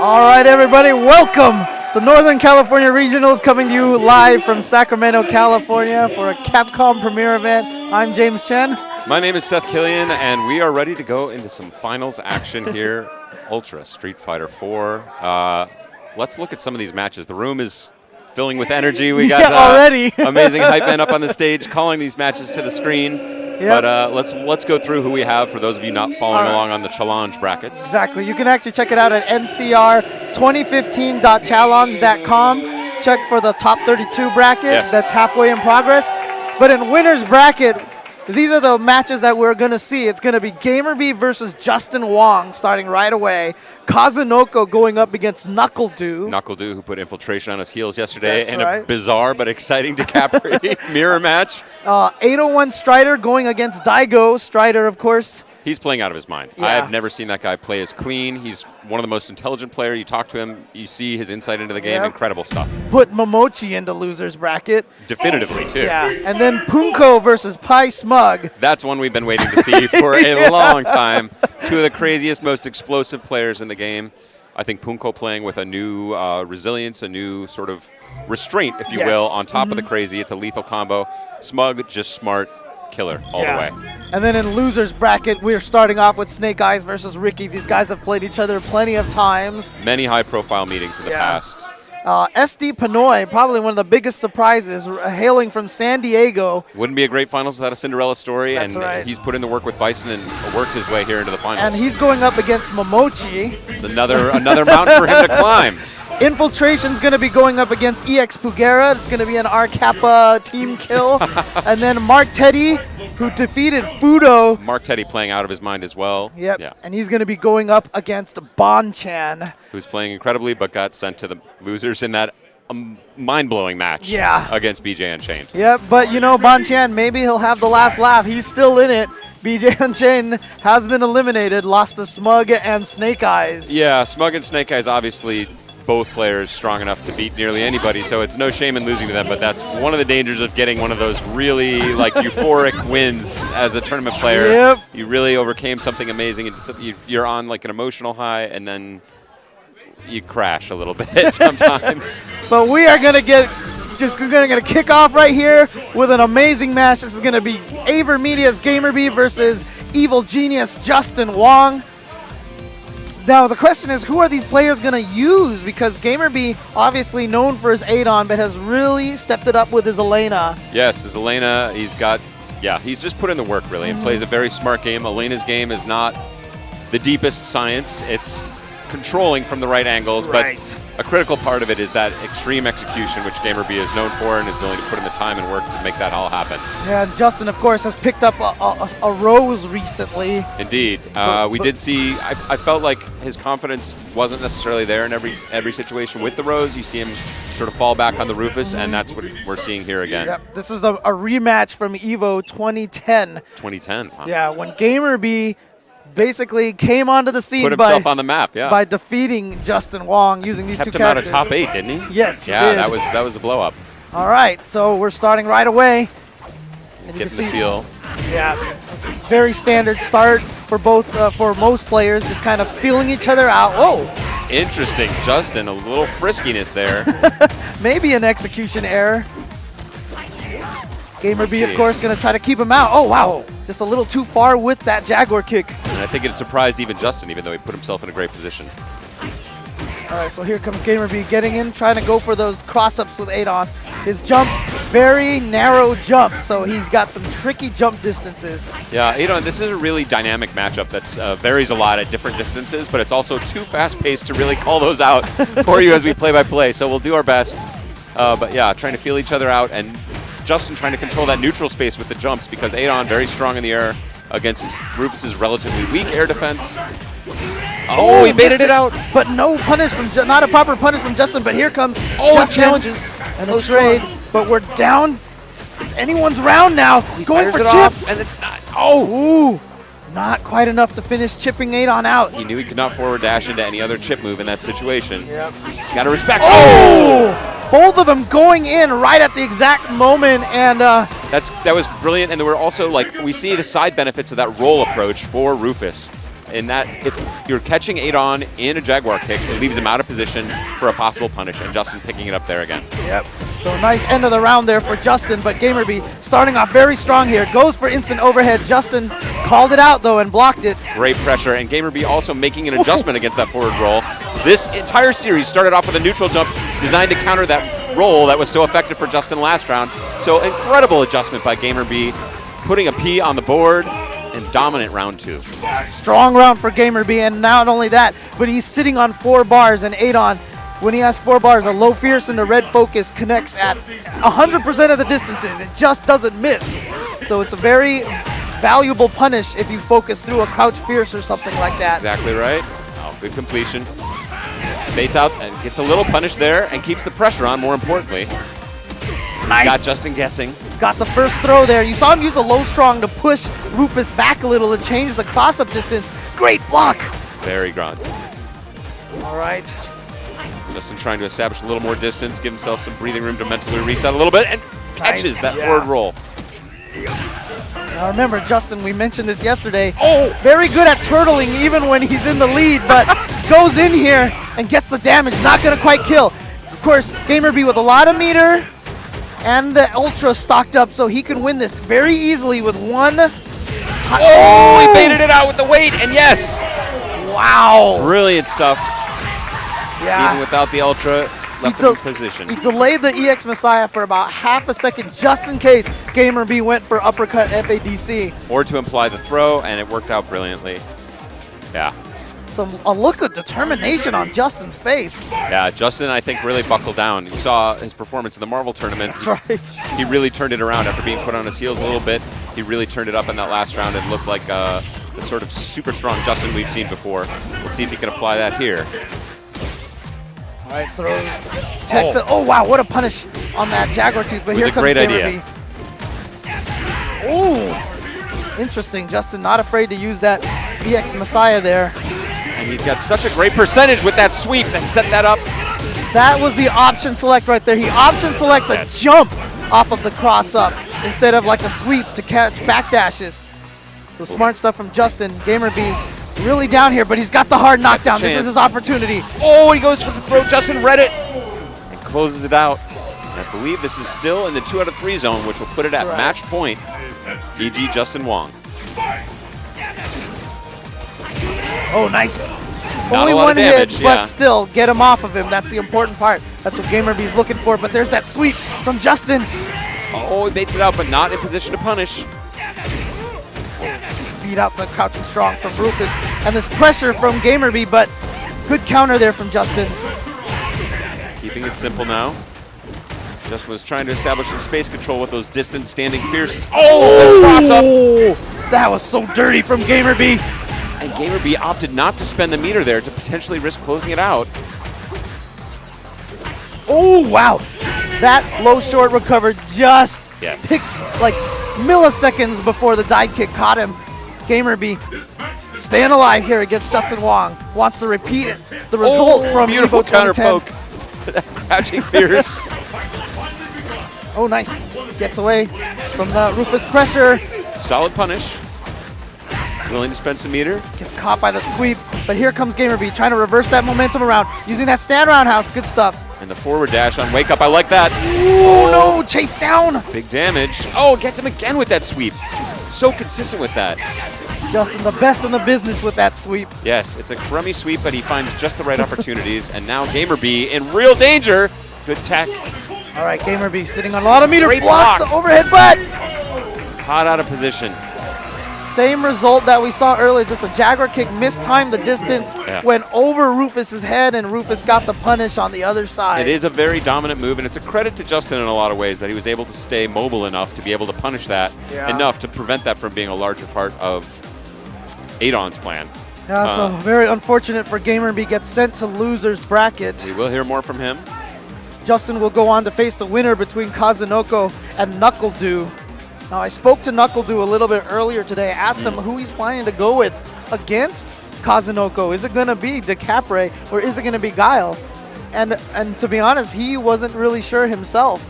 All right, everybody, welcome to Northern California Regionals, coming to you live from Sacramento, California for a Capcom premiere event. I'm James Chen. My name is Seth Killian, and we are ready to go into some finals action here. Ultra Street Fighter 4. Let's look at some of these matches. The room is filling with energy. We got already amazing hype men up on the stage calling these matches to the screen. Yep. But let's go through who we have for those of you not following along on the challenge brackets. Exactly. You can actually check it out at ncr2015.challenge.com. Check for the top 32 bracket. Yes. That's halfway in progress. But in winner's bracket, these are the matches that we're going to see. It's going to be GamerB versus Justin Wong starting right away. Kazunoko going up against Knuckle-Doo. Knuckle-Doo, who put Infiltration on his heels yesterday in right. a bizarre but exciting DiCaprio mirror match. 801 Strider going against Daigo. Strider, of course. He's playing out of his mind. Yeah. I have never seen that guy play as clean. He's one of the most intelligent players. You talk to him, you see his insight into the game. Yep. Incredible stuff. Put Momochi into loser's bracket. Definitively, too. Yeah, and then Punko versus Pi Smug. That's one we've been waiting to see for a long time. Two of the craziest, most explosive players in the game. I think Punko playing with a new resilience, a new sort of restraint, if you will, on top of the crazy. It's a lethal combo. Smug, just smart, killer all the way. And then in loser's bracket, we're starting off with Snake Eyes versus Ricky. These guys have played each other plenty of times. Many high-profile meetings in the past. SD Pinoy, probably one of the biggest surprises, hailing from San Diego. Wouldn't be a great finals without a Cinderella story. That's and right. He's put in the work with Bison and worked his way here into the finals. And he's going up against Momochi. It's another mountain for him to climb. Infiltration's going to be going up against EX Pugera. It's going to be an R Kappa team kill. And then Mark Teddy, who defeated Fudo. Mark Teddy playing out of his mind as well. Yep. Yeah. And he's going to be going up against Bon-chan. Who's playing incredibly but got sent to the losers in that mind-blowing match against BJ Unchained. Yep, but you know, Bon-chan, maybe he'll have the last laugh. He's still in it. BJ Unchained has been eliminated, lost to Smug and Snake Eyes. Yeah, Smug and Snake Eyes obviously both players strong enough to beat nearly anybody, so it's no shame in losing to them, but that's one of the dangers of getting one of those really euphoric wins as a tournament player. Yep. You really overcame something amazing, and you're on like an emotional high, and then you crash a little bit sometimes. But we are going to we're going to kick off right here with an amazing match. This is going to be Aver Media's GamerB versus Evil Genius Justin Wong. Now, the question is, who are these players going to use? Because GamerB, obviously known for his Adon, but has really stepped it up with his Elena. Yes, his Elena, he's just put in the work, really, and plays a very smart game. Elena's game is not the deepest science. It's controlling from the right angles, but a critical part of it is that extreme execution, which GamerB is known for and is willing to put in the time and work to make that all happen. Yeah, and Justin, of course, has picked up a rose recently. Indeed. We did see, I felt like his confidence wasn't necessarily there in every situation with the rose. You see him sort of fall back on the Rufus, and that's what we're seeing here again. Yep, this is a rematch from EVO 2010. 2010, wow. Yeah, when GamerB basically came onto the scene put himself on the map, by defeating Justin Wong using these two characters. Kept him out of top 8, didn't he? Yes, yeah, he did. that was a blow up. All right, so we're starting right away. And Getting the feel. Yeah, very standard start for most players, just kind of feeling each other out. Whoa! Interesting, Justin, a little friskiness there. Maybe an execution error. GamerB, of course, going to try to keep him out. Oh, wow. Just a little too far with that Jaguar kick. And I think it surprised even Justin, even though he put himself in a great position. All right, so here comes GamerB getting in, trying to go for those cross-ups with Adon. His jump, very narrow jump, so he's got some tricky jump distances. Yeah, Adon, this is a really dynamic matchup that varies a lot at different distances, but it's also too fast-paced to really call those out for you as we play by play, so we'll do our best. But yeah, trying to feel each other out, and Justin trying to control that neutral space with the jumps because Adon very strong in the air against Rufus's relatively weak air defense. Oh, he baited it out. But no punish from, not a proper punish from Justin, but here comes Justin. Challenges. And a trade, but we're down. It's anyone's round now. Going for chip. Off, and it's not. Oh, ooh. Not quite enough to finish chipping Adon out. He knew he could not forward dash into any other chip move in that situation. Yep. Got to respect. Oh! Both of them going in right at the exact moment, and that was brilliant. And there were also, like, we see the side benefits of that roll approach for Rufus. in that if you're catching 8-on in a Jaguar kick, it leaves him out of position for a possible punish, and Justin picking it up there again. Yep. So nice end of the round there for Justin, but GamerB starting off very strong here. Goes for instant overhead. Justin called it out, though, and blocked it. Great pressure, and GamerB also making an adjustment against that forward roll. This entire series started off with a neutral jump designed to counter that roll that was so effective for Justin last round. So incredible adjustment by GamerB, putting a P on the board, and dominant round 2. Strong round for GamerB, and not only that, but he's sitting on 4 bars and 8-on. When he has 4 bars, a low fierce and a red focus connects at 100% of the distances. It just doesn't miss. So it's a very valuable punish if you focus through a crouch fierce or something like that. Exactly right. Oh, good completion. Baits out and gets a little punish there and keeps the pressure on, more importantly. Nice. Got Justin guessing. Got the first throw there. You saw him use the low strong to push Rufus back a little to change the cross-up distance. Great block. Very grand. All right. Justin trying to establish a little more distance, give himself some breathing room to mentally reset a little bit, and catches that forward roll. Now remember, Justin, we mentioned this yesterday. Oh, very good at turtling even when he's in the lead, but goes in here and gets the damage. Not going to quite kill. Of course, GamerB with a lot of meter and the Ultra stocked up, so he can win this very easily with one. Oh, he baited it out with the weight, and yes. Wow. Brilliant stuff. Yeah. Even without the Ultra, left him in position. He delayed the EX Messiah for about half a second just in case GamerB went for uppercut FADC. Or to imply the throw, and it worked out brilliantly. Yeah. A look of determination on Justin's face. Yeah, Justin, I think, really buckled down. You saw his performance in the Marvel tournament. That's right. He really turned it around after being put on his heels a little bit. He really turned it up in that last round and looked like the sort of super strong Justin we've seen before. We'll see if he can apply that here. All right, throw. Texas. Oh, wow, what a punish on that Jaguar Tooth. But here comes great GamerB. Oh, interesting. Justin not afraid to use that EX Messiah there. And he's got such a great percentage with that sweep that set that up. That was the option select right there. He option selects a jump off of the cross up instead of like a sweep to catch backdashes. So smart stuff from Justin. GamerB really down here, but he's got the hard knockdown. This is his opportunity. Oh, he goes for the throw. Justin read it and closes it out. And I believe this is still in the 2 out of 3 zone, which will put it at match point. EG Justin Wong. Oh, nice. Not Only a lot one of damage, hit, but still get him off of him. That's the important part. That's what GamerB's looking for. But there's that sweep from Justin. Oh, he baits it out, but not in position to punish. Beat out the crouching strong from Rufus. And this pressure from GamerB, but good counter there from Justin. Keeping it simple now. Justin was trying to establish some space control with those distant standing fierces. Oh, the cross up. That was so dirty from GamerB. And GamerB opted not to spend the meter there to potentially risk closing it out. Oh, wow. That low short recover just picks like milliseconds before the dive kick caught him. GamerB staying alive here against Justin Wong. Wants to repeat it. The result from beautiful Evo counter 2010. poke. That crouching fierce. Oh, nice. Gets away from the Rufus pressure. Solid punish. Willing to spend some meter. Gets caught by the sweep, but here comes GamerB trying to reverse that momentum around using that stand roundhouse. Good stuff. And the forward dash on wake up. I like that. Oh, no. Chase down. Big damage. Oh, gets him again with that sweep. So consistent with that. Justin, the best in the business with that sweep. Yes, it's a crummy sweep, but he finds just the right opportunities. And now GamerB in real danger. Good tech. All right, GamerB sitting on a lot of meter. Great blocks block. the overhead butt. Caught out of position. Same result that we saw earlier, just a Jaguar kick mistimed the distance, went over Rufus's head, and Rufus got the punish on the other side. It is a very dominant move, and it's a credit to Justin in a lot of ways that he was able to stay mobile enough to be able to punish that enough to prevent that from being a larger part of 8-on's plan. Yeah, so very unfortunate for GamerB, gets sent to loser's bracket. We will hear more from him. Justin will go on to face the winner between Kazunoko and Knuckledew. Now, I spoke to Knuckledew a little bit earlier today. I asked him who he's planning to go with against Kazunoko. Is it going to be DeCapre or is it going to be Guile? And to be honest, he wasn't really sure himself.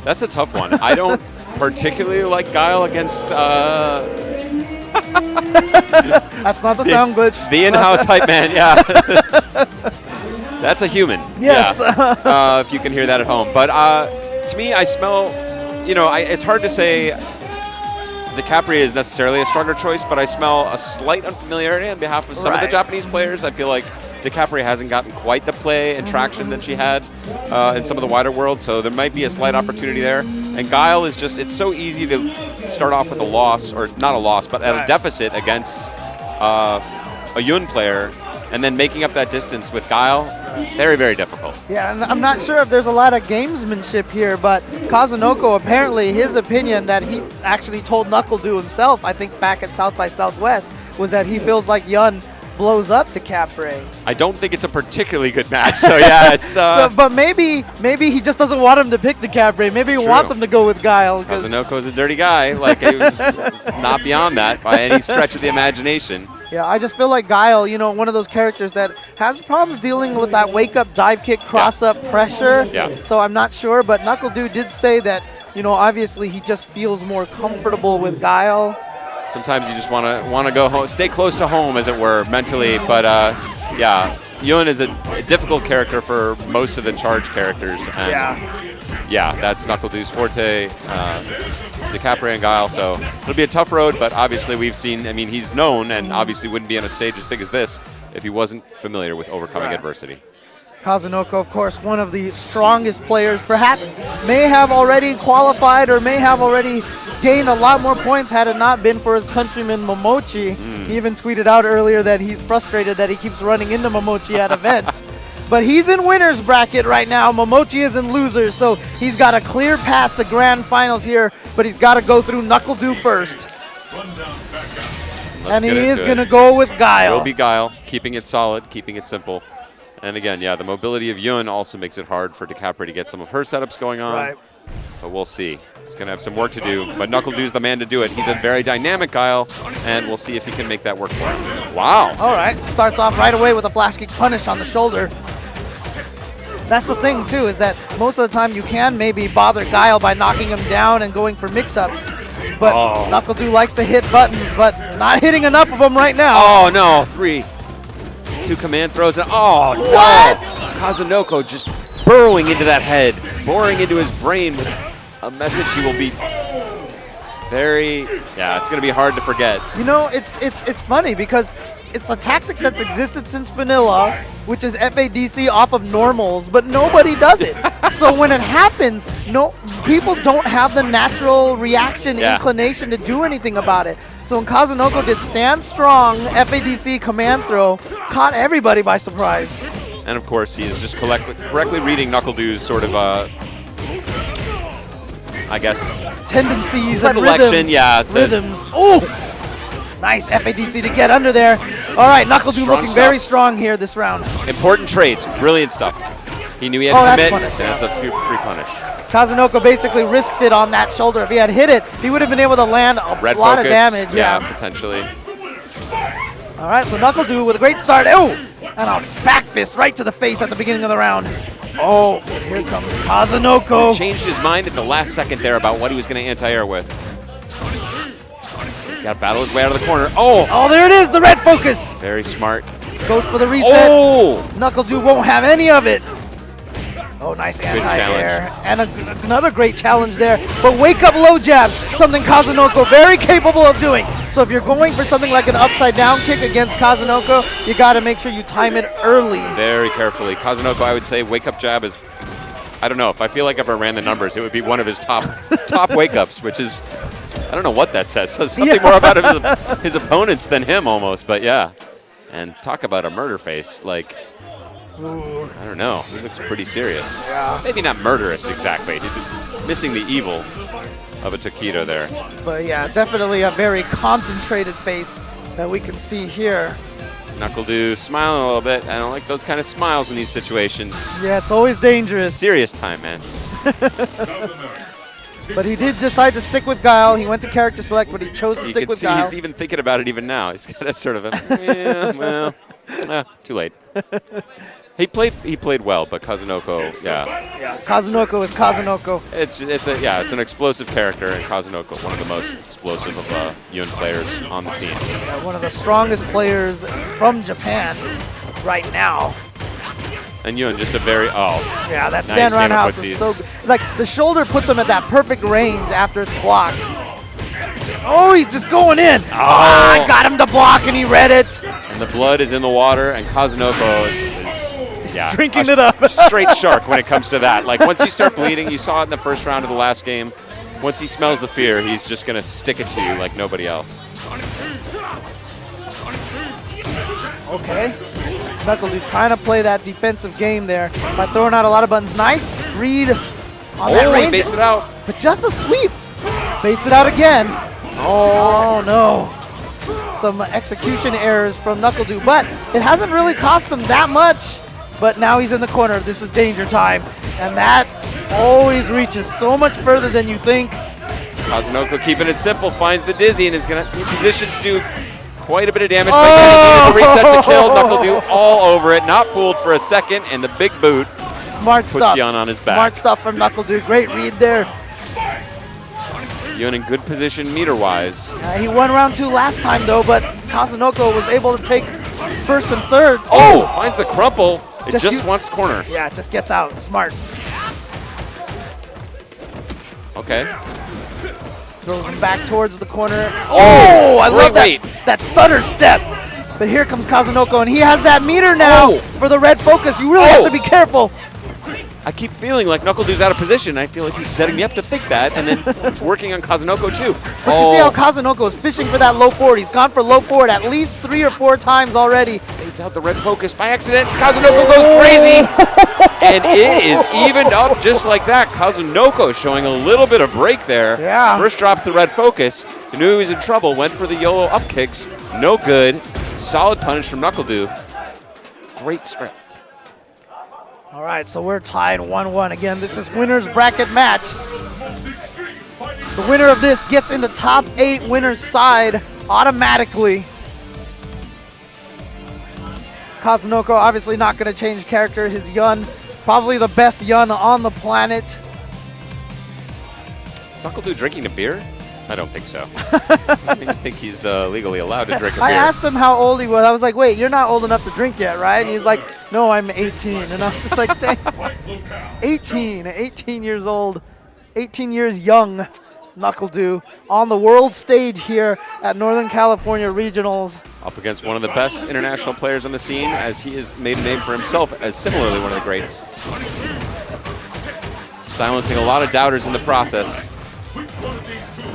That's a tough one. I don't particularly like Guile against That's not the sound glitch. The in-house hype man, yeah. That's a human. Yes. Yeah. If you can hear that at home. But to me, I smell, it's hard to say DiCaprio is necessarily a stronger choice, but I smell a slight unfamiliarity on behalf of some of the Japanese players. I feel like DiCaprio hasn't gotten quite the play and traction that she had in some of the wider world, so there might be a slight opportunity there. And Guile is just, it's so easy to start off with a loss, or not a loss, but at a deficit against a Yun player, and then making up that distance with Guile, very, very difficult. Yeah, and I'm not sure if there's a lot of gamesmanship here, but Kazunoko, apparently his opinion that he actually told NuckleDu himself, I think back at South by Southwest, was that he feels like Yun blows up DiCaprio. I don't think it's a particularly good match, so yeah, it's... but maybe he just doesn't want him to pick DiCaprio. Maybe he wants him to go with Guile. Kazunoko's a dirty guy. Like, it's not beyond that by any stretch of the imagination. Yeah, I just feel like Guile, one of those characters that has problems dealing with that wake-up, dive kick, cross-up pressure. Yeah. So I'm not sure, but NuckleDu did say that, obviously he just feels more comfortable with Guile. Sometimes you just want to go home, stay close to home, as it were, mentally. But yeah, Yun is a difficult character for most of the charge characters. And yeah, that's NuckleDu's forte. DiCaprio and Guile, so it'll be a tough road. But obviously, we've seen. He's known, and obviously wouldn't be on a stage as big as this if he wasn't familiar with overcoming adversity. Kazunoko, of course, one of the strongest players, perhaps may have already qualified or may have already gained a lot more points had it not been for his countryman Momochi. He even tweeted out earlier that he's frustrated that he keeps running into Momochi at events. But he's in winner's bracket right now. Momochi is in losers, so he's got a clear path to grand finals here, but he's got to go through NuckleDu first. And he is going to go with Guile. Will be Guile, keeping it solid, keeping it simple. And again, yeah, the mobility of Yun also makes it hard for DiCaprio to get some of her setups going on. Right. But we'll see. He's going to have some work to do. But NuckleDu's the man to do it. He's a very dynamic Guile, and we'll see if he can make that work for him. Wow. All right. Starts off right away with a flash kick punish on the shoulder. That's the thing, too, is that most of the time you can maybe bother Guile by knocking him down and going for mix-ups. But NuckleDu likes to hit buttons, but not hitting enough of them right now. Oh, no. 2 command throws. And oh, no. What? Kazunoko just burrowing into that head, boring into his brain with a message he will be it's going to be hard to forget. It's funny because it's a tactic that's existed since vanilla, which is FADC off of normals, but nobody does it. So when it happens, people don't have the natural reaction, inclination to do anything about it. So when Kazunoko did stand strong, FADC command throw, caught everybody by surprise. And of course, he is just correctly reading NuckleDu's sort of, I guess, tendencies and rhythms. Rhythms. Oh! Nice FADC to get under there. All right, NuckleDu looking very strong here this round. Important trades, brilliant stuff. He knew he had to commit, and that's a free punish. Kazunoko basically risked it on that shoulder. If he had hit it, he would have been able to land a lot of damage. Yeah, potentially. All right, so NuckleDu with a great start. Oh! And a back fist right to the face at the beginning of the round. Oh, here comes Kazunoko. He changed his mind at the last second there about what he was going to anti-air with. He's got to battle his way out of the corner. Oh, there it is, the red focus. Very smart. Goes for the reset. Oh! NuckleDu won't have any of it. Oh, nice anti-air. And another great challenge there. But wake up low jab, something Kazunoko very capable of doing. So if you're going for something like an upside down kick against Kazunoko, you got to make sure you time it early. Very carefully. Kazunoko, I would say, wake up jab is, I don't know, if I feel like if I ran the numbers, it would be one of his top wake ups, which is, I don't know what that says. Says something more about his opponents than him almost, but yeah. And talk about a murder face, like, Ooh. I don't know. He looks pretty serious. Yeah. Maybe not murderous exactly. He's just missing the evil of a taquito there. But yeah, definitely a very concentrated face that we can see here. NuckleDu smiling a little bit. I don't like those kind of smiles in these situations. Yeah, it's always dangerous. Serious time, man. But he did decide to stick with Guile. He went to character select, but he chose to stick with Guile. He's even thinking about it even now. He's got a sort of a, too late. He played well, but Kazunoko, yeah. Yeah, Kazunoko is Kazunoko. It's an explosive character, and Kazunoko, one of the most explosive of Yun players on the scene. Yeah, one of the strongest players from Japan right now. And Yun, just a very Yeah, that nice stand game of roundhouse is so good. Like the shoulder puts him at that perfect range after it's blocked. Oh, he's just going in. I got him to block, and he read it. And the blood is in the water, and Kazunoko is drinking it up. Straight shark when it comes to that. Like once you start bleeding, you saw it in the first round of the last game. Once he smells the fear, he's just gonna stick it to you like nobody else. Okay. NuckleDude trying to play that defensive game there by throwing out a lot of buttons. Nice read on that range. He baits it out. But just a sweep. Baits it out again. Oh no. Some execution errors from NuckleDude, but it hasn't really cost him that much. But now he's in the corner. This is danger time. And that always reaches so much further than you think. Kazunoko keeping it simple, finds the dizzy and is going to be positioned to do quite a bit of damage. But reset to kill. NuckleDude all over it. Not fooled for a second, and the big boot Smart stuff. puts Yun on his back. Smart stuff from NuckleDude. Great read there. Yun in good position meter-wise. He won round 2 last time, though, but Kazunoko was able to take first and third. Finds the crumple. It just wants corner. Yeah, it just gets out. Smart. Okay. Throws him back towards the corner. I love that stutter step. But here comes Kazunoko, and he has that meter now for the red focus. You really have to be careful. I keep feeling like NuckleDude's out of position. I feel like he's setting me up to think that, and then it's working on Kazunoko too. But you see how Kazunoko is fishing for that low forward. He's gone for low forward at least 3 or 4 times already. Baits out the red focus by accident. Kazunoko goes crazy, and it is evened up just like that. Kazunoko showing a little bit of break there. Yeah. First drops the red focus. He knew he was in trouble. Went for the YOLO up kicks. No good. Solid punish from NuckleDude. Great strength. All right, so we're tied 1-1 again. This is winner's bracket match. The winner of this gets in the top 8 winner's side automatically. Kazunoko obviously not going to change character. His Yun, probably the best Yun on the planet. Is NuckleDude drinking a beer? I don't think so. I think he's legally allowed to drink a beer. I asked him how old he was. I was like, wait, you're not old enough to drink yet, right? And he's like, no, I'm 18. And I was just like, dang. 18 years old, 18 years young, NuckleDude on the world stage here at Northern California Regionals. Up against one of the best international players on the scene, as he has made a name for himself as similarly one of the greats. Silencing a lot of doubters in the process.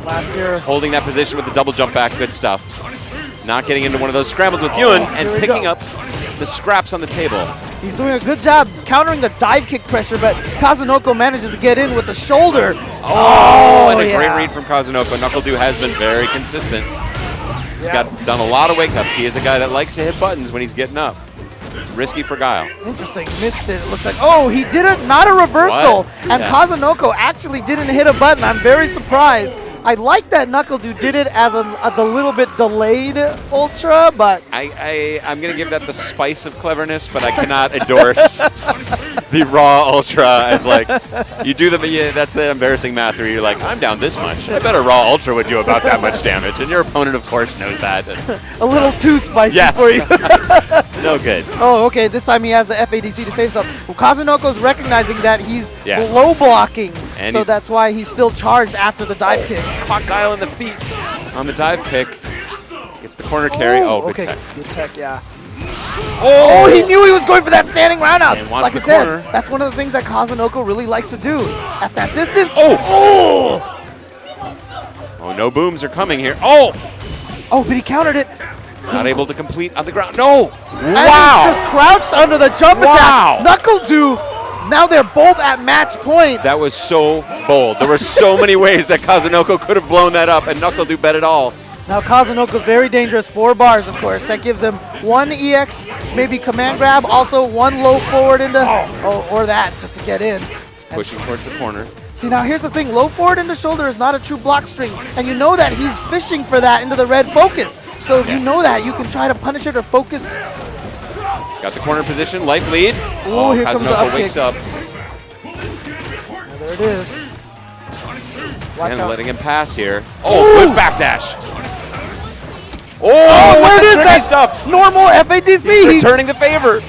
Last year. Holding that position with the double jump back, good stuff. Not getting into one of those scrambles with Yun and picking up the scraps on the table. He's doing a good job countering the dive kick pressure, but Kazunoko manages to get in with the shoulder. And a great read from Kazunoko. NuckleDude has been very consistent. He's done a lot of wake-ups. He is a guy that likes to hit buttons when he's getting up. It's risky for Guile. Interesting, missed it. It looks like, he did it, not a reversal. What? And Kazunoko actually didn't hit a button. I'm very surprised. I like that NuckleDude did it as a little bit delayed ultra, but I'm gonna give that the spice of cleverness, but I cannot endorse the raw ultra as like you do that's the embarrassing math where you're like, I'm down this much. I bet a raw ultra would do about that much damage, and your opponent of course knows that. A little too spicy for you. No good. Oh, okay. This time he has the FADC to save stuff. Well, Kazunoko's recognizing that he's low blocking, and so that's why he's still charged after the dive kick. Caught Guile in the feet on the dive kick. Gets the corner carry. Good tech. Good tech, yeah. He knew he was going for that standing roundhouse. Like I said, that's one of the things that Kazunoko really likes to do. At that distance. No booms are coming here. But he countered it. Not able to complete on the ground. No! And he's just crouched under the jump attack. NuckleDude. Now they're both at match point. That was so bold. There were so many ways that Kazunoko could have blown that up, and NuckleDude bet it all. Now Kazunoko's very dangerous. 4 bars, of course. That gives him 1 EX, maybe command grab, also 1 low forward into, or that, just to get in. He's pushing towards the corner. See, now here's the thing. Low forward into shoulder is not a true block string, and you know that he's fishing for that into the red focus. So if you know that, you can try to punish it or focus. Got the corner position, life lead. Oh, here comes the Kazunoko up wakes kick. up. There it is. Watch And out. letting him pass here. Oh, good backdash. Oh, There it is, tricky that stuff. normal FADC. Returning the favor.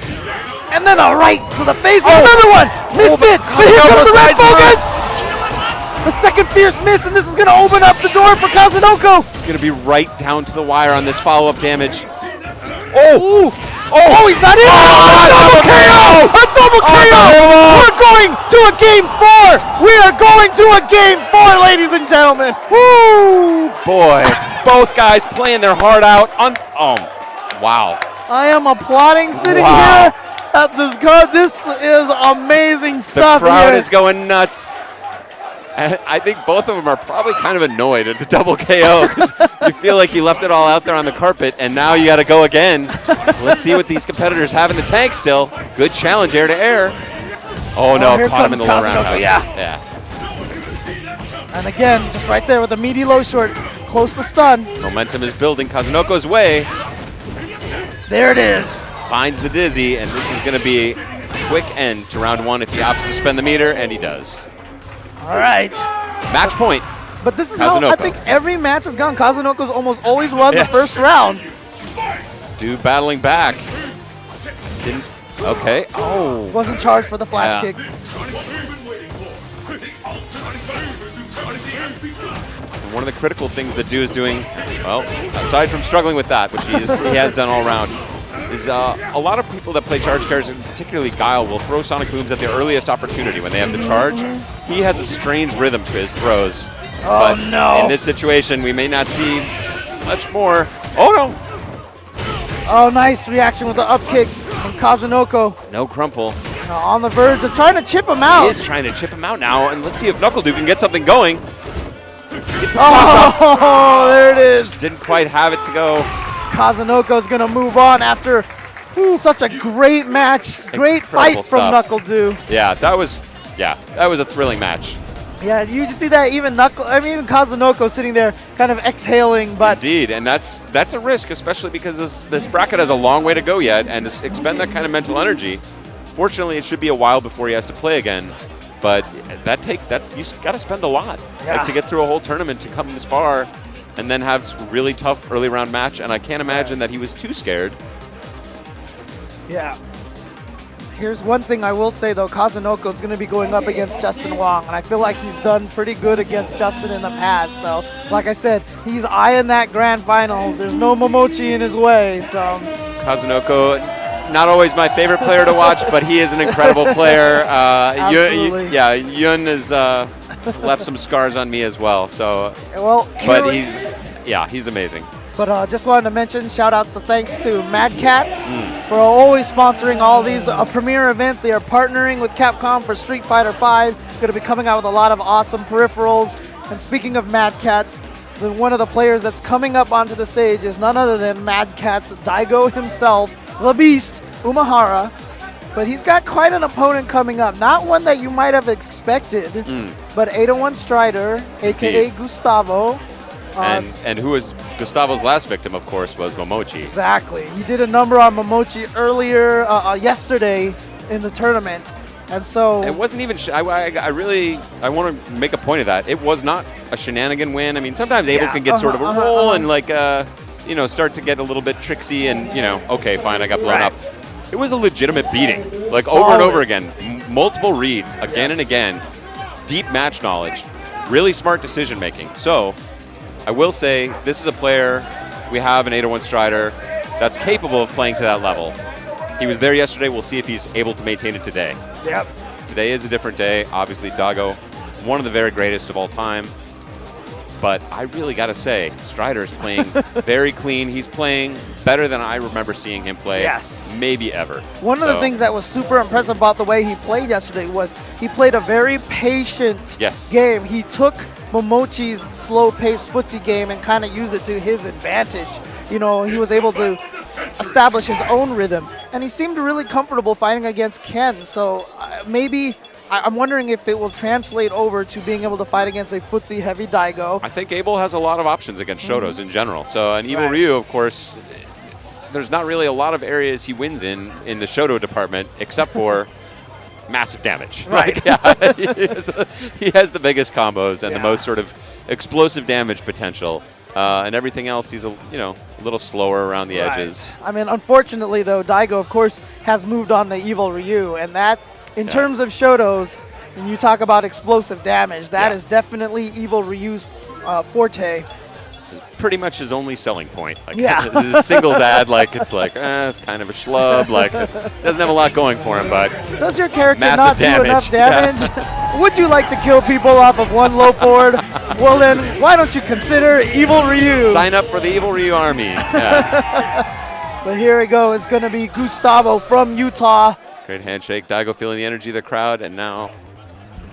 And then a right to the face. Oh. Another one. Missed but it. But here comes the red Kazunoko focus. The second fierce miss, and this is going to open up the door for Kazunoko. It's going to be right down to the wire on this follow-up damage. Oh! Ooh. Oh, he's not in. A double KO! A double KO! We're going to a game 4. We are going to a game 4, ladies and gentlemen. Woo! Boy, both guys playing their heart out. Wow. I am applauding sitting Wow. here at this card. This is amazing The stuff crowd here. is going nuts. And I think both of them are probably kind of annoyed at the double KO. 'Cause you feel like you left it all out there on the carpet, and now you got to go again. Let's see what these competitors have in the tank still. Good challenge, air to air. Oh no, here caught him in the comes low Kazunoko, roundhouse. yeah. And again, just right there with a meaty low short, close to stun. Momentum is building Kazunoko's way. There it is. Finds the dizzy, and this is going to be a quick end to round 1 if he opts to spend the meter, and he does. All right. Match point. But this is how I Kazunoko. think every match has gone. Kazunoko's almost always won Yes. the first round. Dude battling back. Didn't. Okay. Oh. Wasn't charged for the flash Yeah. kick. One of the critical things that Do is doing, well, aside from struggling with that, which he has done all round, is a lot of people that play charge characters, and particularly Guile, will throw Sonic Booms at the earliest opportunity when they have the charge. He has a strange rhythm to his throws. Oh, but no. in this situation, we may not see much more. Oh, no. Oh, nice reaction with the up kicks from Kazunoko. No crumple. On the verge of trying to chip him He out. is trying to chip him out now, and let's see if Knuckle Dude can get something going. Gets the cross up. Oh, there it is. Didn't quite have it to go. Kazunoko's going to move on after such a great match. Great Incredible fight from stuff. Knuckle Dew. Yeah, that was a thrilling match. Yeah, you just see that even even Kazunoko sitting there kind of exhaling, but Indeed, and that's a risk, especially because this bracket has a long way to go yet, and to expend that kind of mental energy. Fortunately, it should be a while before he has to play again, but you got to spend a lot to get through a whole tournament to come this far, and then have a really tough early round match. And I can't imagine that he was too scared. yeah. Here's one thing I will say, though. Kazunoko is going to be going up against Justin Wong, and I feel like he's done pretty good against Justin in the past. So, like I said, he's eyeing that grand finals. There's no Momochi in his way. So, Kazunoko, not always my favorite player to watch, but he is an incredible player. Absolutely. Yun has left some scars on me as well. So, well, but he's amazing. But just wanted to mention, shout-outs to thanks to Mad Cats for always sponsoring all these premier events. They are partnering with Capcom for Street Fighter V. Going to be coming out with a lot of awesome peripherals. And speaking of Mad Cats, one of the players that's coming up onto the stage is none other than Mad Cat's Daigo himself, the Beast, Umahara. But he's got quite an opponent coming up. Not one that you might have expected, but 801 Strider, a.k.a. Indeed. Gustavo. And who was Gustavo's last victim, of course, was Momochi. Exactly. He did a number on Momochi earlier, yesterday in the tournament. And so It wasn't even. I want to make a point of that. It was not a shenanigan win. I mean, sometimes Abel can get sort of a roll and start to get a little bit tricksy and okay, fine, I got blown up. It was a legitimate beating, like over and over again, multiple reads again and again, deep match knowledge, really smart decision making. So I will say this is a player we have an 801 Strider that's capable of playing to that level. He was there yesterday. We'll see if he's able to maintain it today. Yep. Today is a different day. Obviously, Daigo, one of the very greatest of all time. But I really got to say, Strider is playing very clean. He's playing better than I remember seeing him play, maybe ever. One of the things that was super impressive about the way he played yesterday was he played a very patient game. He took Momochi's slow-paced footsie game and kind of used it to his advantage. He was able to establish his own rhythm, and he seemed really comfortable fighting against Ken. So maybe I'm wondering if it will translate over to being able to fight against a footsie-heavy Daigo. I think Abel has a lot of options against Shotos in general. So, and Evil Ryu, of course, there's not really a lot of areas he wins in the Shoto department, except for massive damage. Right. Like, yeah, he has the biggest combos and the most sort of explosive damage potential. And everything else, he's a little slower around the edges. I mean, unfortunately, though, Daigo, of course, has moved on to Evil Ryu, and that, in terms of Shotos, and you talk about explosive damage, that is definitely Evil Ryu's forte. This is pretty much his only selling point. Like, Yeah. his singles ad, it's kind of a schlub. Like, doesn't have a lot going for him, but does your character massive not do enough damage? Would you like to kill people off of one low forward? Well, then, why don't you consider Evil Ryu? Sign up for the Evil Ryu army. Yeah. But here we go. It's going to be Gustavo from Utah. Great handshake. Daigo feeling the energy of the crowd, and now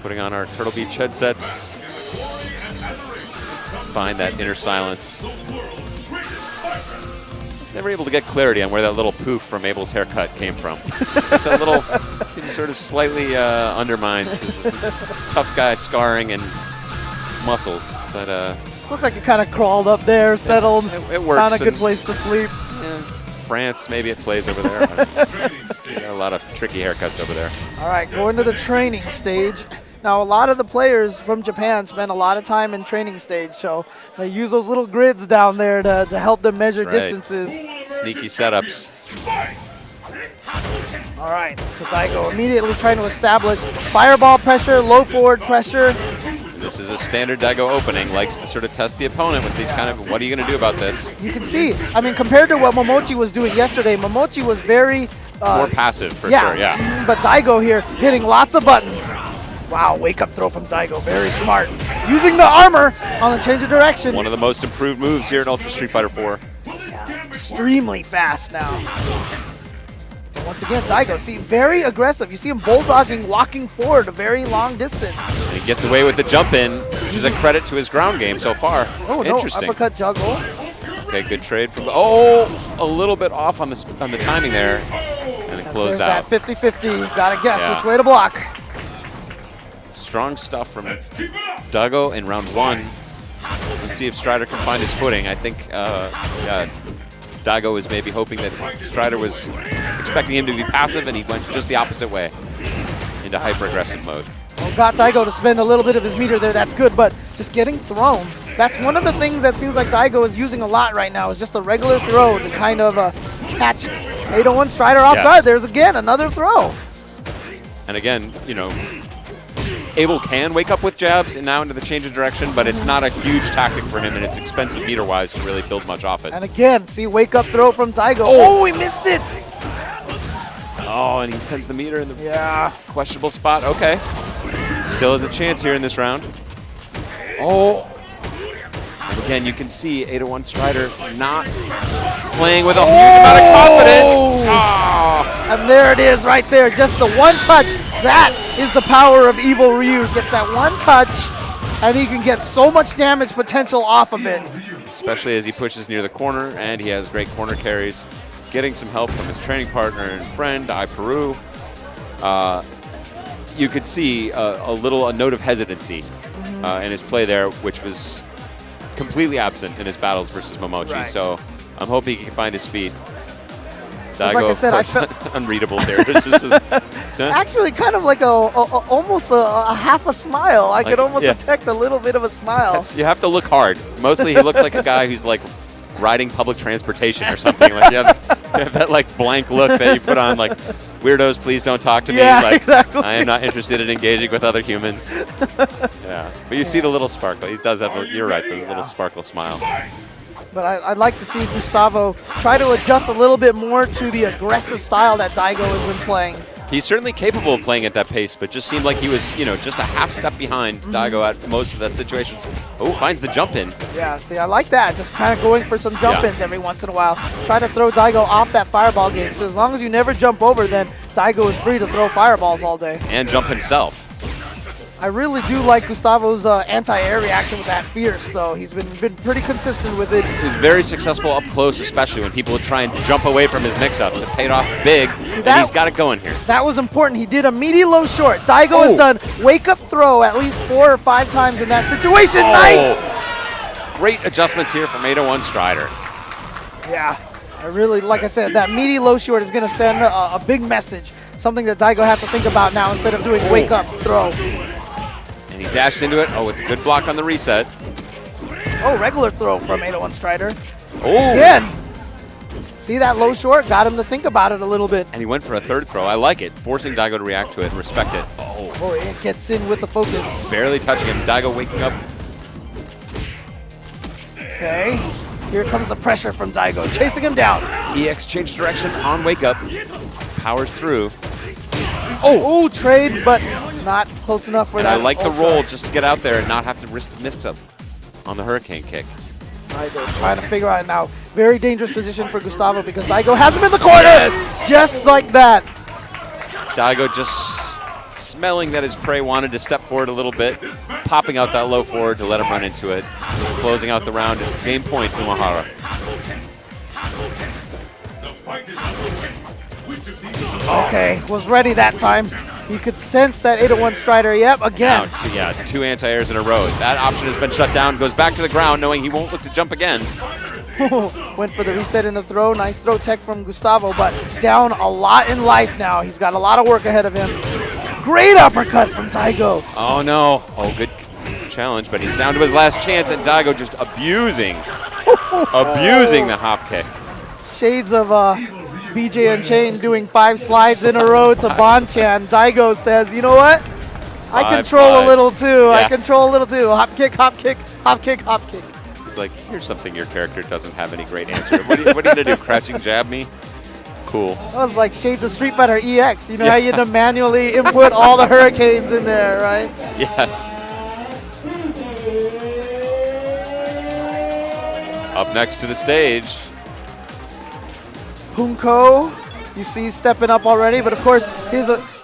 putting on our Turtle Beach headsets. Find that inner silence. I was never able to get clarity on where that little poof from Abel's haircut came from. That little sort of slightly undermines his tough guy scarring and muscles. But Just looked like it kind of crawled up there, settled, it works. found a good place to sleep. Yeah, France, maybe it plays over there. Got a lot of tricky haircuts over there. All right, going to the training stage. Now, a lot of the players from Japan spend a lot of time in training stage, so they use those little grids down there to help them measure distances. Sneaky setups. All right, so Daigo immediately trying to establish fireball pressure, low forward pressure. This is a standard Daigo opening. Likes to sort of test the opponent with these kind of, what are you going to do about this? You can see, I mean, compared to what Momochi was doing yesterday, Momochi was very... more passive, for sure, yeah. But Daigo here hitting lots of buttons. Wow, wake-up throw from Daigo, very smart. Using the armor on the change of direction. One of the most improved moves here in Ultra Street Fighter 4. Yeah, extremely fast now. But once again, Daigo, see, very aggressive. You see him bulldogging, walking forward a very long distance. And he gets away with the jump in, which is a credit to his ground game so far. Oh, interesting. No, uppercut juggle. Okay, good trade. A little bit off on the timing there. And it closed out. There's that 50-50. Gotta guess which way to block. Strong stuff from Daigo in round one. Let's see if Strider can find his footing. I think Daigo was maybe hoping that Strider was expecting him to be passive, and he went just the opposite way into hyper-aggressive mode. Well, got Daigo to spend a little bit of his meter there. That's good, but just getting thrown. That's one of the things that seems like Daigo is using a lot right now, is just a regular throw to kind of catch 801 Strider off guard. There's, again, another throw. And again, Abel can wake up with jabs and now into the change of direction, but it's not a huge tactic for him, and it's expensive meter-wise to really build much off it. And again, see, wake-up throw from Daigo. Oh, he missed it! Oh, and he spends the meter in the questionable spot. Okay. Still has a chance here in this round. Oh. And again, you can see 801 Strider not playing with a huge amount of confidence. Oh. And there it is right there, just the one touch. That is the power of Evil Ryu. Gets that one touch, and he can get so much damage potential off of it. Especially as he pushes near the corner, and he has great corner carries. Getting some help from his training partner and friend, Peru. You could see a note of hesitancy in his play there, which was completely absent in his battles versus Momochi. Right. So I'm hoping he can find his feet. Daigo, like I said, I felt unreadable there. Actually, kind of like almost a half a smile. I could almost detect a little bit of a smile. You have to look hard. Mostly, he looks like a guy who's like riding public transportation or something. Like you have that like blank look that you put on, like, weirdos, please don't talk to me. Like, exactly. I am not interested in engaging with other humans. Yeah, but you see the little sparkle. He does have. You're right. There's a little sparkle smile. But I'd like to see Gustavo try to adjust a little bit more to the aggressive style that Daigo has been playing. He's certainly capable of playing at that pace, but just seemed like he was, just a half step behind Daigo at most of the situations. Oh, finds the jump in. Yeah, see, I like that. Just kind of going for some jump ins every once in a while. Try to throw Daigo off that fireball game. So as long as you never jump over, then Daigo is free to throw fireballs all day. And jump himself. I really do like Gustavo's anti-air reaction with that Fierce, though. He's been pretty consistent with it. He's very successful up close, especially when people would try and jump away from his mix-ups. It paid off big, and he's got it going here. That was important. He did a meaty low short. Daigo has done wake-up throw at least 4 or 5 times in that situation. Nice! Great adjustments here from 801 Strider. Yeah. I really, like I said, that meaty low short is going to send a big message. Something that Daigo has to think about now instead of doing wake up throw. And he dashed into it. Oh, with a good block on the reset. Oh, regular throw from 801 Strider. Oh. Again. See that low short? Got him to think about it a little bit. And he went for a third throw. I like it. Forcing Daigo to react to it and respect it. Oh, it gets in with the focus. Barely touching him. Daigo waking up. Okay. Here comes the pressure from Daigo, chasing him down. EX changed direction on wake up. Powers through. Oh, trade, but not close enough for And that. I like the ultra. roll just to get out there and not have to risk the mix-up on the hurricane kick. Daigo trying to figure out it now. Very dangerous position for Gustavo because Daigo has him in the corner. Yes! Just like that. Daigo just smelling that his prey wanted to step forward a little bit, popping out that low forward to let him run into it. Closing out the round. It's game point, Umahara. Okay, was ready that time. You could sense that 801 Strider, yep, again. Now, two anti-airs in a row. That option has been shut down. Goes back to the ground, knowing he won't look to jump again. Went for the reset in the throw. Nice throw tech from Gustavo, but down a lot in life now. He's got a lot of work ahead of him. Great uppercut from Daigo. Oh, no. Oh, good challenge, but he's down to his last chance, and Daigo just abusing the hop kick. Shades of BJ and Chain doing 5 slides in a row to Bonchan. Daigo says, you know what? I 5 control slides. a little too. Yeah. I control a little too. Hop kick, hop kick, hop kick, hop kick. He's like, here's something your character doesn't have any great answer. What are you going to do, crouching jab me? Cool. That was like Shades of Street Fighter EX. You know how you had to manually input all the hurricanes in there, right? Yes. Up next to the stage. Punko, you see stepping up already, but of course,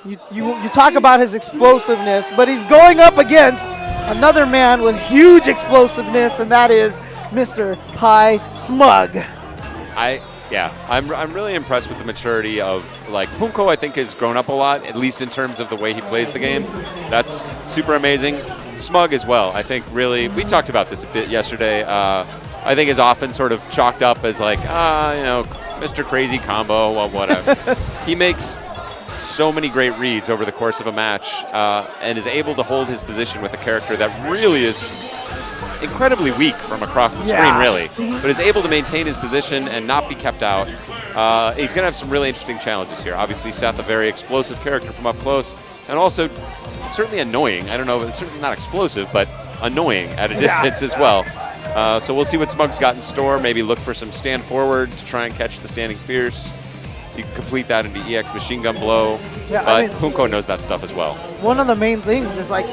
you talk about his explosiveness, but he's going up against another man with huge explosiveness, and that is Mr. Pi Smug. I'm really impressed with the maturity of, like, Punko I think has grown up a lot, at least in terms of the way he plays the game. That's super amazing. Smug as well, I think really, we talked about this a bit yesterday, I think is often sort of chalked up as like, Mr. Crazy Combo, well, whatever. He makes so many great reads over the course of a match and is able to hold his position with a character that really is incredibly weak from across the screen, really, but is able to maintain his position and not be kept out. He's going to have some really interesting challenges here. Obviously, Seth, a very explosive character from up close, and also certainly annoying. I don't know, it's certainly not explosive, but annoying at a distance as well. So we'll see what Smug's got in store. Maybe look for some stand forward to try and catch the standing fierce. You can complete that into EX machine gun blow. Yeah, but Punko knows that stuff as well. One of the main things is like,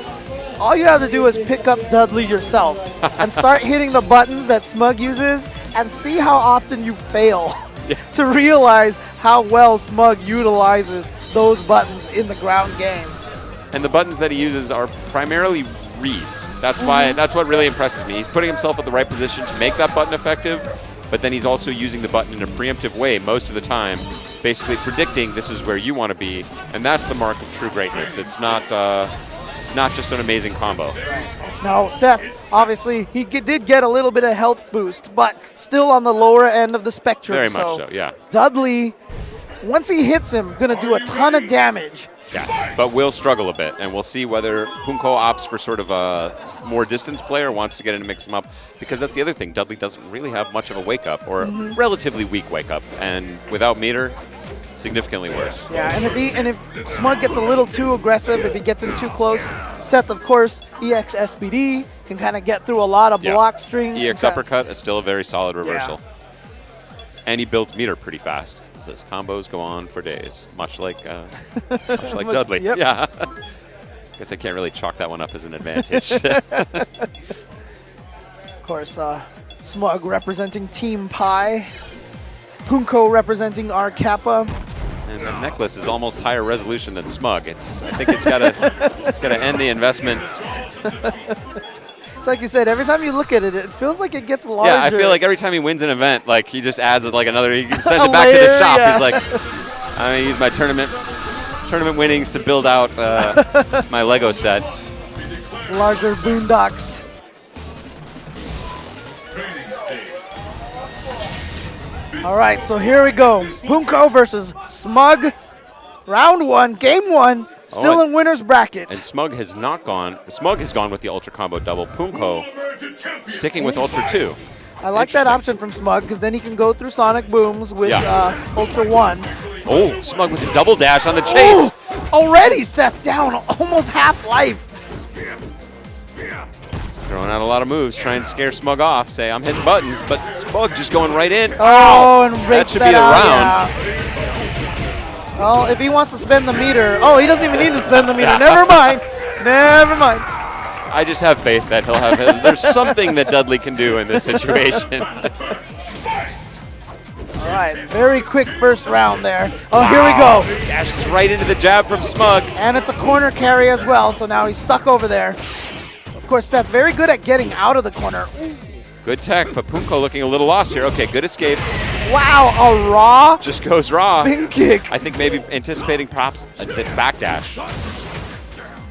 all you have to do is pick up Dudley yourself and start hitting the buttons that Smug uses and see how often you fail to realize how well Smug utilizes those buttons in the ground game. And the buttons that he uses are primarily reads. That's why. That's what really impresses me. He's putting himself at the right position to make that button effective, but then he's also using the button in a preemptive way most of the time, basically predicting this is where you want to be, and that's the mark of true greatness. It's not just an amazing combo. Now, Seth, obviously, he did get a little bit of health boost, but still on the lower end of the spectrum. Very much so, yeah. Dudley, once he hits him, going to do a ton of damage. Yes, but will struggle a bit, and we'll see whether Punko opts for sort of a more distance player, wants to get in and mix him up, because that's the other thing. Dudley doesn't really have much of a wake-up, or a relatively weak wake-up, and without meter, significantly worse. Yeah, and if Smug gets a little too aggressive, if he gets in too close, Seth, of course, EX SPD can kind of get through a lot of block strings. EX uppercut is still a very solid reversal. Yeah. And he builds meter pretty fast. His combos go on for days, much like Dudley. Yep. Yeah. Guess I can't really chalk that one up as an advantage. Of course, Smug representing Team Pi, Punko representing our Kappa. And the necklace is almost higher resolution than Smug. I think it's gotta end the investment. It's like you said, every time you look at it, it feels like it gets larger. Yeah, I feel like every time he wins an event, like he just adds like another. He sends it back to the shop. Yeah. He's like, I'm gonna use my tournament winnings to build out my Lego set. Larger boondocks. All right, so here we go. Punko versus Smug. Round 1, game 1, still in winner's bracket. And Smug has not gone. Smug has gone with the Ultra Combo double. Punko sticking with Ultra 2. I like that option from Smug because then he can go through Sonic Booms with Ultra 1. Oh, Smug with a double dash on the chase. Oh, already Seth down, almost half life. He's throwing out a lot of moves, trying to scare Smug off, say, I'm hitting buttons, but Smug just going right in. Oh, and that should be the round. Yeah. Well, if he wants to spend the meter. Oh, he doesn't even need to spend the meter. Never mind. Never mind. I just have faith that he'll have it. There's something that Dudley can do in this situation. All right, very quick first round there. Oh, here we go. Dashes right into the jab from Smug. And it's a corner carry as well, so now he's stuck over there. Of course, Seth, very good at getting out of the corner. Good tech, but Punko looking a little lost here. Okay, good escape. Wow, a raw just goes raw. Spin kick. I think maybe anticipating perhaps a backdash.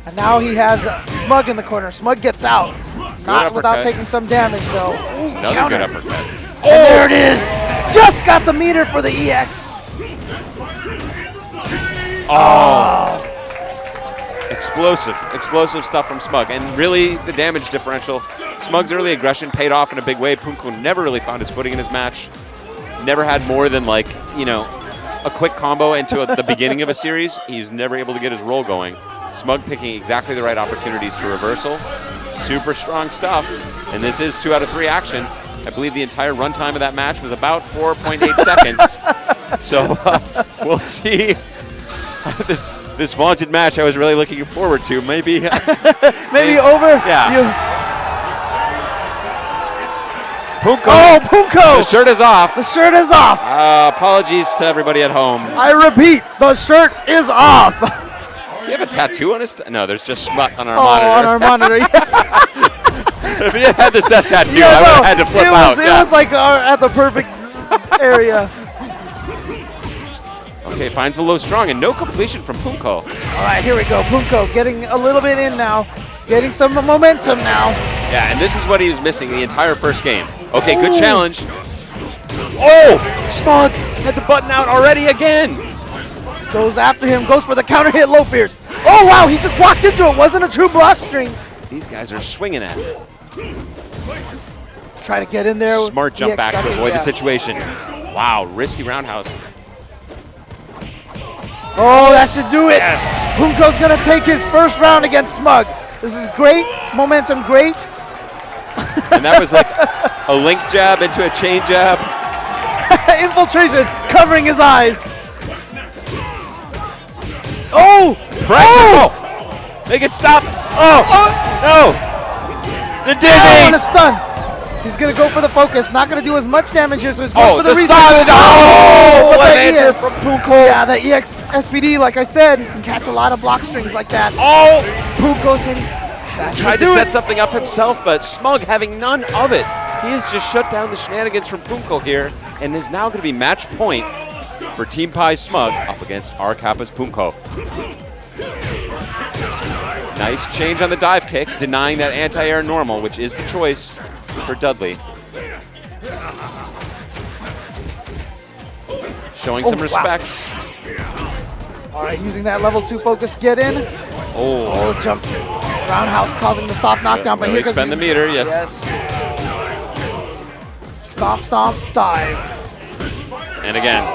And now he has Smug in the corner. Smug gets out. Not without taking some damage, though. Ooh, another counter. good uppercut. Oh, there it is. Just got the meter for the EX. Oh. Explosive stuff from Smug. And really, the damage differential. Smug's early aggression paid off in a big way. Punko never really found his footing in his match. Never had more than, like, you know, a quick combo into the beginning of a series. He's never able to get his roll going. Smug picking exactly the right opportunities to reversal. Super strong stuff. And this is 2 out of 3 action. I believe the entire runtime of that match was about 4.8 seconds. So we'll see. This vaunted match I was really looking forward to. Maybe over. Yeah. Punko. Oh, Punko! The shirt is off. The shirt is off. Apologies to everybody at home. I repeat, the shirt is off. Does he have a tattoo on his? No, there's just smut on our monitor. Oh, on our monitor. Yeah. If he had the Seth tattoo, I would have had to flip out. It was like at the perfect area. Okay, finds the low strong and no completion from Punko. All right, here we go. Punko getting a little bit in now. Getting some momentum now. Yeah, and this is what he was missing the entire first game. Okay, good challenge. Oh, Smug had the button out already again. Goes after him, goes for the counter hit low fierce. Oh, wow, he just walked into it. Wasn't a true block string. These guys are swinging at it. Try to get in there. Smart jump back to avoid the situation. Wow, risky roundhouse. Oh, that should do it. Yes. Punko's going to take his first round against Smug. This is great. Momentum great. And that was like a link jab into a chain jab. Infiltration covering his eyes. Oh! Pressure! Oh! Make it stop! Oh! No! The dizzy! Oh, and a stun. He's going to go for the focus. Not going to do as much damage here, so he's going for the reset. Oh! What an answer from Punko. Yeah, the EX SPD, like I said, can catch a lot of block strings like that. Oh! Punko tried to set something up himself, but Smug having none of it. He has just shut down the shenanigans from Punko here, and is now going to be match point for Team Pie's Smug up against R Kappa's Punko. Nice change on the dive kick, denying that anti-air normal, which is the choice for Dudley. Showing some respect. Wow. All right, using that level 2 focus, get in. Oh, jump. Roundhouse causing the soft knockdown. But here expend the meter, yes. Stomp, stomp, dive. And again.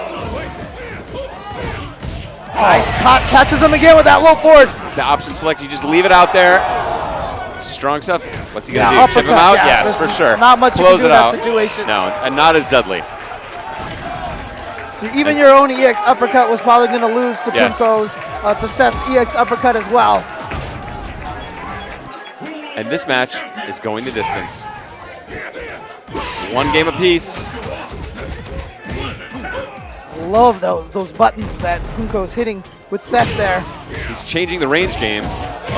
Nice, catches him again with that low forward. The option select, you just leave it out there. Strong stuff. What's he going to do? Chip him out? Yeah, yes, for sure. Not much Close you can do in that situation. No, and not as Dudley. Even your own EX uppercut was probably going to lose to Punko's, to Seth's EX uppercut as well. And this match is going the distance. 1 game apiece. Love those buttons that Punko's hitting with Seth there. He's changing the range game a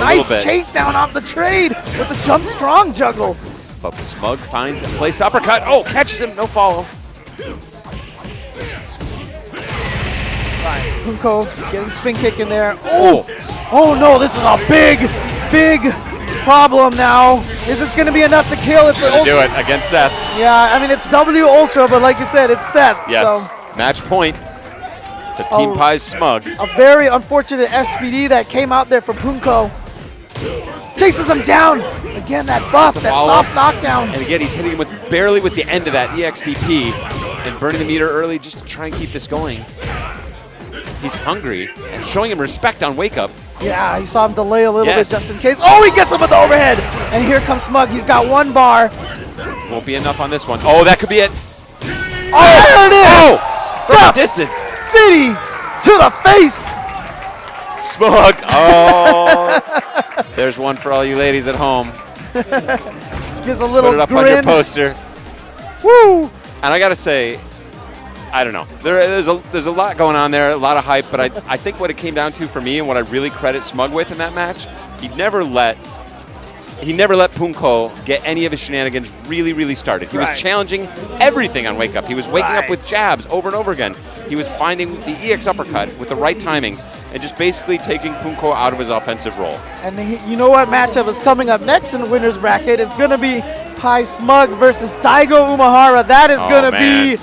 nice little bit. Chase down off the trade with the jump strong juggle. But Smug finds the place uppercut. Oh, catches him, no follow. Punko getting spin kick in there. Oh no, this is a big problem now. Is this going to be enough to kill? It's Gonna do it against Seth. Yeah, I mean, it's W Ultra, but like you said, it's Seth. Yes. So. Match point to Team Pie's Smug. A very unfortunate SPD that came out there for Punko. Chases him down. Again, that buff, that soft knockdown. And again, he's hitting him barely with the end of that EXTP and burning the meter early just to try and keep this going. He's hungry and showing him respect on Wake Up. Yeah, you saw him delay a little bit just in case. Oh, he gets him with the overhead. And here comes Smug. He's got one bar. Won't be enough on this one. Oh, that could be it. Oh, there it is. Oh, from a distance. City to the face. Smug. Oh, there's one for all you ladies at home. Gives a little Put it up grin. on your poster. Woo! And I gotta say, I don't know. There's a lot going on there, a lot of hype. But I think what it came down to for me, and what I really credit Smug with in that match, he never let Punko get any of his shenanigans really started. He was challenging everything on Wake Up. He was waking up with jabs over and over again. He was finding the EX uppercut with the right timings and just basically taking Punko out of his offensive role. And you know what matchup is coming up next in the winner's bracket? It's going to be Pi Smug versus Daigo Umehara. That is going to be...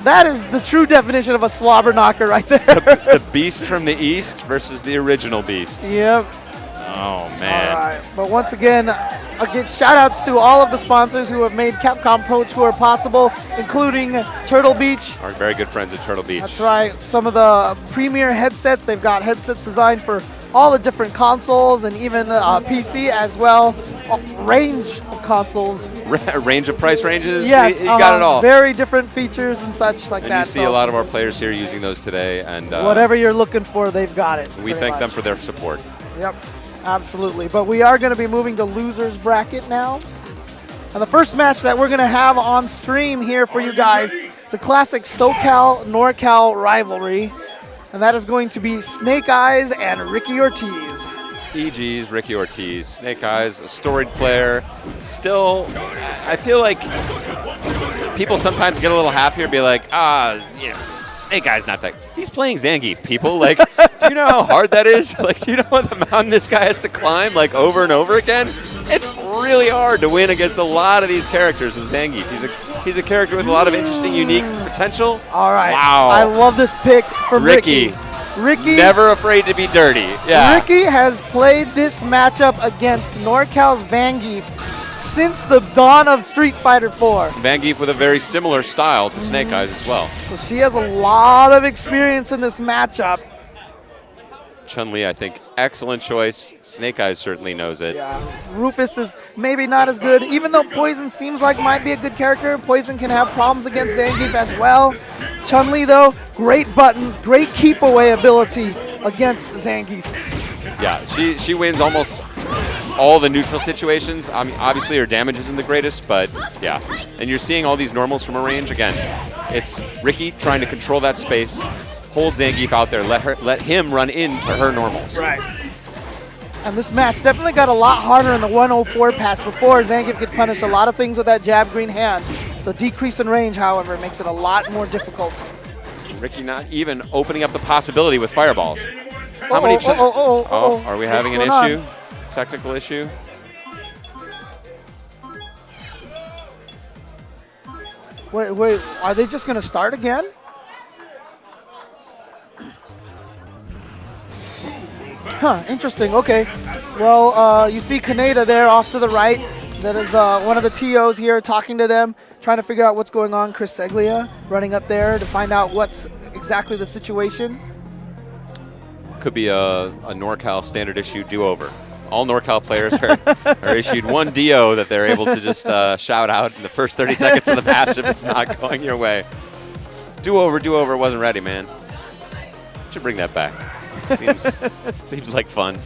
That is the true definition of a slobber knocker right there. The beast from the east versus the original beast. Yep. Oh, man. All right. But once again, shout outs to all of the sponsors who have made Capcom Pro Tour possible, including Turtle Beach. Our very good friends at Turtle Beach. That's right. Some of the premier headsets. They've got headsets designed for all the different consoles and even PC as well. A range of consoles. Range of price ranges? Yes. You got it all. Very different features and such like and that. You see a lot of our players here using those today. And whatever you're looking for, they've got it. We thank them for their support. Yep. Absolutely. But we are going to be moving to losers bracket now. And the first match that we're going to have on stream here for you guys is a classic SoCal NorCal rivalry. And that is going to be Snake Eyes and Ricky Ortiz. EG's Ricky Ortiz. Snake Eyes, a storied player. Still, I feel like people sometimes get a little happy and be like, Snake Eyes not that. He's playing Zangief, people. Like, do you know how hard that is? Like, do you know what the mountain this guy has to climb, like, over and over again? It's really hard to win against a lot of these characters with Zangief. He's a character with a lot of interesting, unique potential. All right. Wow. I love this pick from Ricky. Ricky. Never afraid to be dirty. Yeah. Ricky has played this matchup against NorCal's Zangief since the dawn of Street Fighter 4. Zangief with a very similar style to Snake Eyes as well. So she has a lot of experience in this matchup. Chun-Li, I think, excellent choice. Snake Eyes certainly knows it. Yeah, Rufus is maybe not as good. Even though Poison seems like might be a good character, Poison can have problems against Zangief as well. Chun-Li, though, great buttons, great keep-away ability against Zangief. Yeah, she wins almost all the neutral situations. I mean, obviously, her damage isn't the greatest, but yeah. And you're seeing all these normals from a range. Again, it's Ricky trying to control that space, hold Zangief out there, let him run into her normals. Right. And this match definitely got a lot harder in the 104 patch. Before, Zangief could punish a lot of things with that jab green hand. The decrease in range, however, makes it a lot more difficult. Ricky not even opening up the possibility with fireballs. How many? Are we having an issue? Technical issue? Wait, are they just going to start again? Huh, interesting, okay. Well, you see Kaneda there off to the right. That is one of the TOs here talking to them, trying to figure out what's going on. Chris Seglia running up there to find out what's exactly the situation. Could be a NorCal standard issue do-over. All NorCal players are issued one DO that they're able to just shout out in the first 30 seconds of the match if it's not going your way. Do-over wasn't ready, man. Should bring that back. Seems like fun.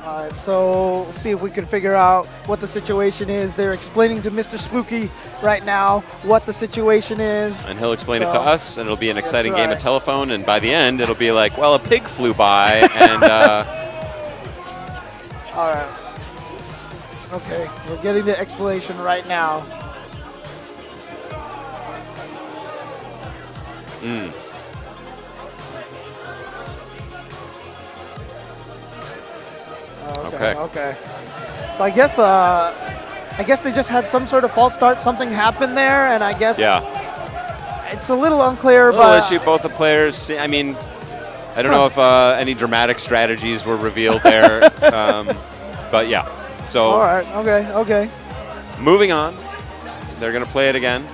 All right, so we'll see if we can figure out what the situation is. They're explaining to Mr. Spooky right now what the situation is. And he'll explain it to us, and it'll be an exciting game of telephone. And by the end, it'll be like, well, a pig flew by, and... All right. Okay, we're getting the explanation right now. Okay. So I guess they just had some sort of false start. Something happened there, and I guess it's a little unclear. Little issue. Both the players. I mean, I don't know if any dramatic strategies were revealed there, but yeah. So. All right. Okay. Moving on. They're going to play it again.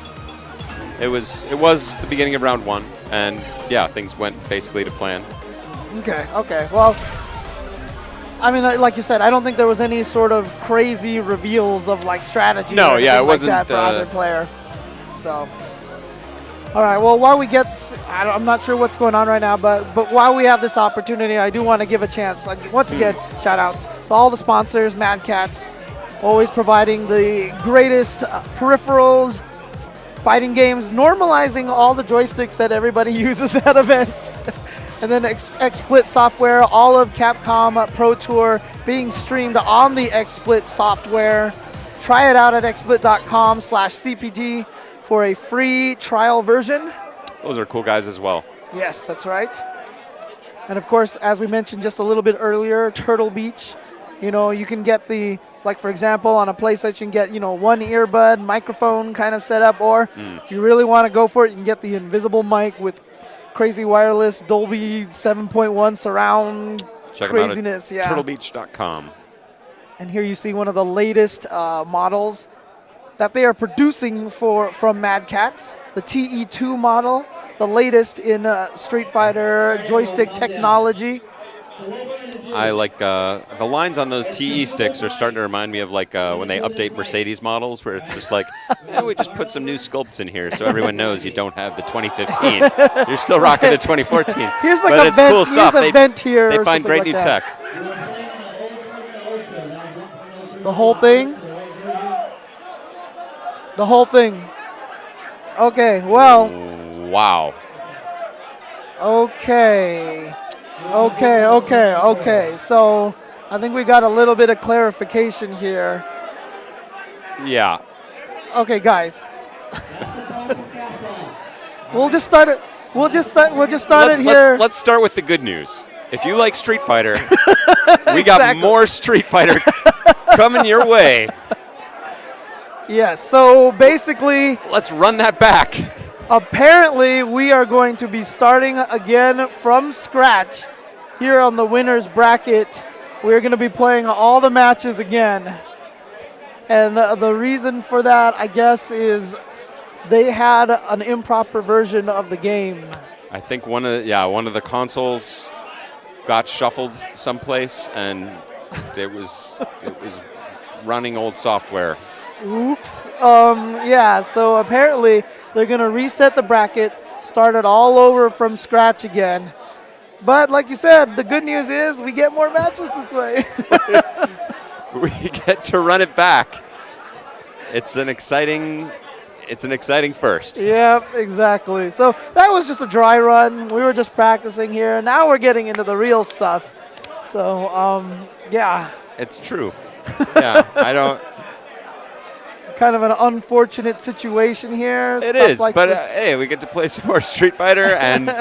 It was the beginning of round 1, and yeah, things went basically to plan. Okay. Well, I mean, like you said, I don't think there was any sort of crazy reveals of like strategy. No, or yeah, it like wasn't that for either player. So, all right. Well, while we get, I'm not sure what's going on right now, but while we have this opportunity, I do want to give a chance. Like once again, shout outs to all the sponsors, Mad Cats, always providing the greatest peripherals, fighting games, normalizing all the joysticks that everybody uses at events. And then XSplit software, all of Capcom Pro Tour being streamed on the XSplit software. Try it out at xsplit.com/CPG for a free trial version. Those are cool guys as well. Yes, that's right. And of course, as we mentioned just a little bit earlier, Turtle Beach. You know, you can get the, like for example, on a PlayStation, you can get, one earbud, microphone kind of setup, or if you really want to go for it, you can get the invisible mic with crazy wireless Dolby 7.1 surround craziness. Check them out at turtlebeach.com. And here you see one of the latest models that they are producing from Mad Cats, the TE2 model, the latest in Street Fighter joystick technology. I like the lines on those TE sticks are starting to remind me of like when they update Mercedes models, where it's just like, we just put some new sculpts in here so everyone knows you don't have the 2015. You're still rocking the 2014. Here's like but a it's vent, cool stuff. Here's a vent here. They find great like new that. tech. The whole thing. Okay, well. Wow. Okay. So I think we got a little bit of clarification here. Yeah. Okay, guys. We'll just start it. We'll just start it here. Let's start with the good news. If you like Street Fighter, we got more Street Fighter coming your way. Yes. So basically, let's run that back. Apparently, we are going to be starting again from scratch here on the winner's bracket. We're going to be playing all the matches again. And the reason for that, I guess, is they had an improper version of the game. I think one of the consoles got shuffled someplace, and it was running old software. Oops. Yeah, so apparently they're going to reset the bracket, start it all over from scratch again. But like you said, the good news is we get more matches this way. We get to run it back. It's an exciting first. Yep, exactly. So that was just a dry run. We were just practicing here. Now we're getting into the real stuff. So, yeah. It's true. Yeah, I don't... Kind of an unfortunate situation here. It is, like but hey, we get to play some more Street Fighter, and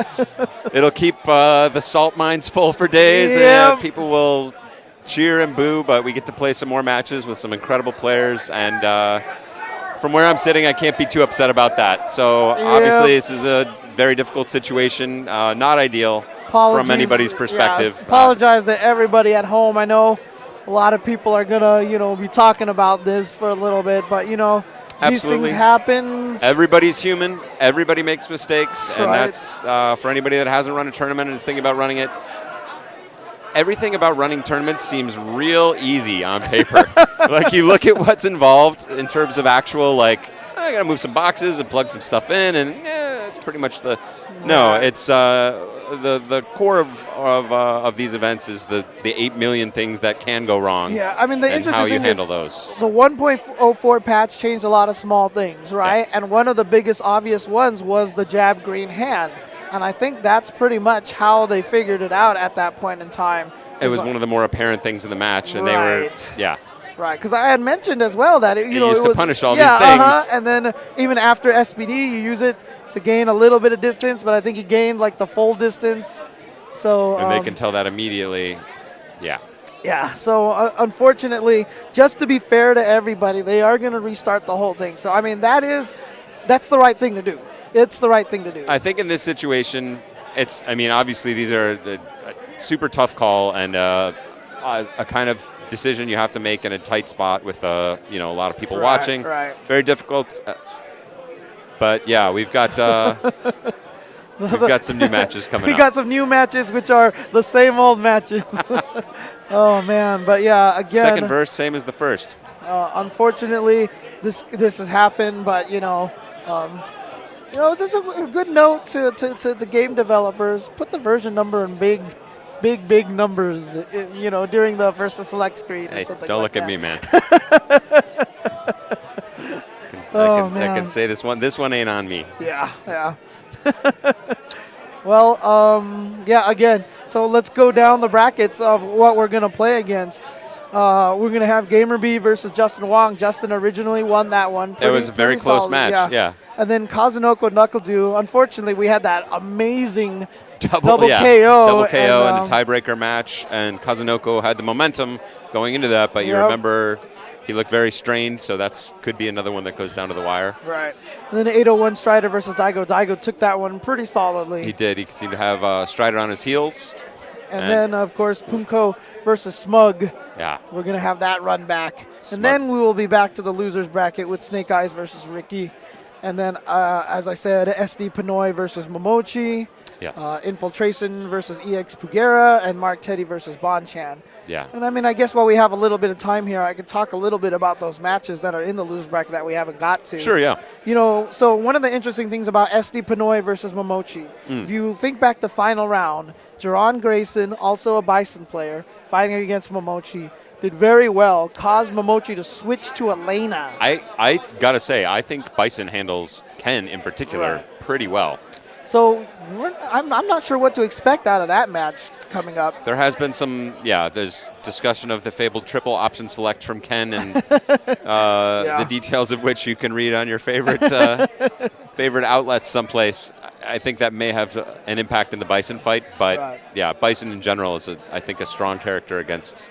it'll keep the salt mines full for days. Yep. People will cheer and boo, but we get to play some more matches with some incredible players, and from where I'm sitting, I can't be too upset about that. So obviously, this is a very difficult situation, not ideal from anybody's perspective. Yeah, apologize to everybody at home. I know a lot of people are gonna, be talking about this for a little bit, but these things happen. Everybody's human. Everybody makes mistakes, That's and right. that's for anybody that hasn't run a tournament and is thinking about running it. Everything about running tournaments seems real easy on paper. Like you look at what's involved in terms of actual, like, I gotta move some boxes and plug some stuff in, and it's pretty much the. No, it's the core of these events is the 8 million things that can go wrong. Yeah, I mean the and interesting how you thing handle is those. The 1.04 patch changed a lot of small things, right? Yeah. And one of the biggest obvious ones was the jab green hand. And I think that's pretty much how they figured it out at that point in time. It was one of the more apparent things in the match, and right. They were, Right, because I had mentioned as well that it used to punish all these things. And then even after SPD, you use it to gain a little bit of distance, but I think he gained like the full distance. So and they can tell that immediately. Yeah. Yeah, so unfortunately, just to be fair to everybody, they are going to restart the whole thing. So, I mean, that's the right thing to do. It's the right thing to do. I think in this situation, obviously these are a super tough call and a kind of decision you have to make in a tight spot with a lot of people watching. Right. Very difficult. But yeah, we've got some new matches coming up. We got some new matches, which are the same old matches. Oh man, but yeah, again. Second verse, same as the first. Unfortunately, this has happened, but it's just a good note to the game developers. Put the version number in big numbers, during the versus select screen or something. Don't like look that. at me, man. I can say this one ain't on me. Yeah. Well, again, so let's go down the brackets of what we're going to play against. We're going to have Gamer B versus Justin Wong. Justin originally won that one. It was a very close solid, match, yeah. And then Kazunoko Knuckledew. Unfortunately, we had that amazing double KO. Double KO and a tiebreaker match, and Kazunoko had the momentum going into that, but you remember he looked very strained, so that could be another one that goes down to the wire. Right. And then 801 Strider versus Daigo. Daigo took that one pretty solidly. He did. He seemed to have Strider on his heels. And then, of course, Punko versus Smug. Yeah. We're going to have that run back. And then we will be back to the losers bracket with Snake Eyes versus Ricky. And then, as I said, SD Pinoy versus Momochi. Yes. Infiltration versus EX Pugera. And Mark Teddy versus Bonchan. Yeah. And I guess while we have a little bit of time here, I could talk a little bit about those matches that are in the losers bracket that we haven't got to. Sure, yeah. So one of the interesting things about SD Pinoy versus Momochi, if you think back to final round, Jerron Grayson, also a Bison player, fighting against Momochi, did very well, caused Momochi to switch to Elena. I gotta say, I think Bison handles Ken in particular pretty well. So I'm not sure what to expect out of that match coming up. There has been there's discussion of the fabled triple option select from Ken, and the details of which you can read on your favorite outlets someplace. I think that may have an impact in the Bison fight, but Bison in general is, I think, a strong character against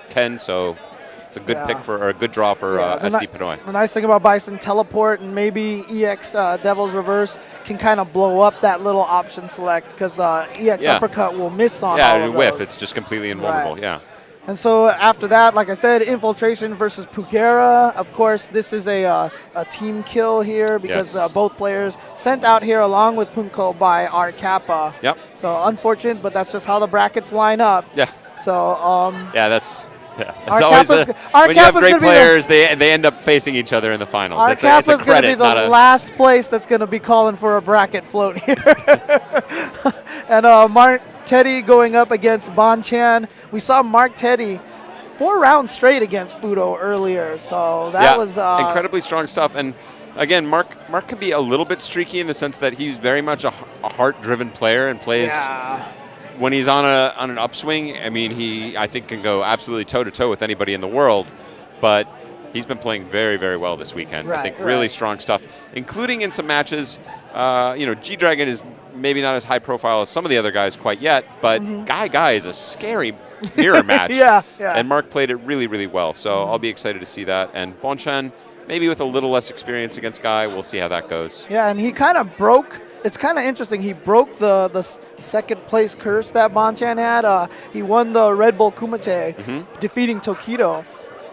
Ken, so it's a good pick or a good draw for SD Pinoy. The nice thing about Bison, teleport and maybe EX Devil's Reverse can kind of blow up that little option select because the EX uppercut will miss on all of whiff. those. It's just completely invulnerable, And so after that, like I said, Infiltration versus Pugera. Of course, this is a team kill here because both players sent out here along with Punko by R Kappa. Yep. So unfortunate, but that's just how the brackets line up. Yeah. So that's always when you have great players, they end up facing each other in the finals. R Kappa's going to be the last place that's going to be calling for a bracket float here. And Mark Teddy going up against Bonchan. We saw Mark Teddy 4 rounds straight against Fudo earlier, so that was incredibly strong stuff. And again, Mark can be a little bit streaky in the sense that he's very much a heart-driven player and plays. When he's on an upswing, I think can go absolutely toe-to-toe with anybody in the world, but he's been playing very, very well this weekend. I think really strong stuff, including in some matches. G-Dragon is maybe not as high profile as some of the other guys quite yet, but Guy is a scary mirror match. And Mark played it really, really well, so I'll be excited to see that. And Bonchan, maybe with a little less experience against Guy, we'll see how that goes. Yeah, and he kind of broke. It's kind of interesting. He broke the second place curse that Bonchan had. He won the Red Bull Kumite, defeating Tokido.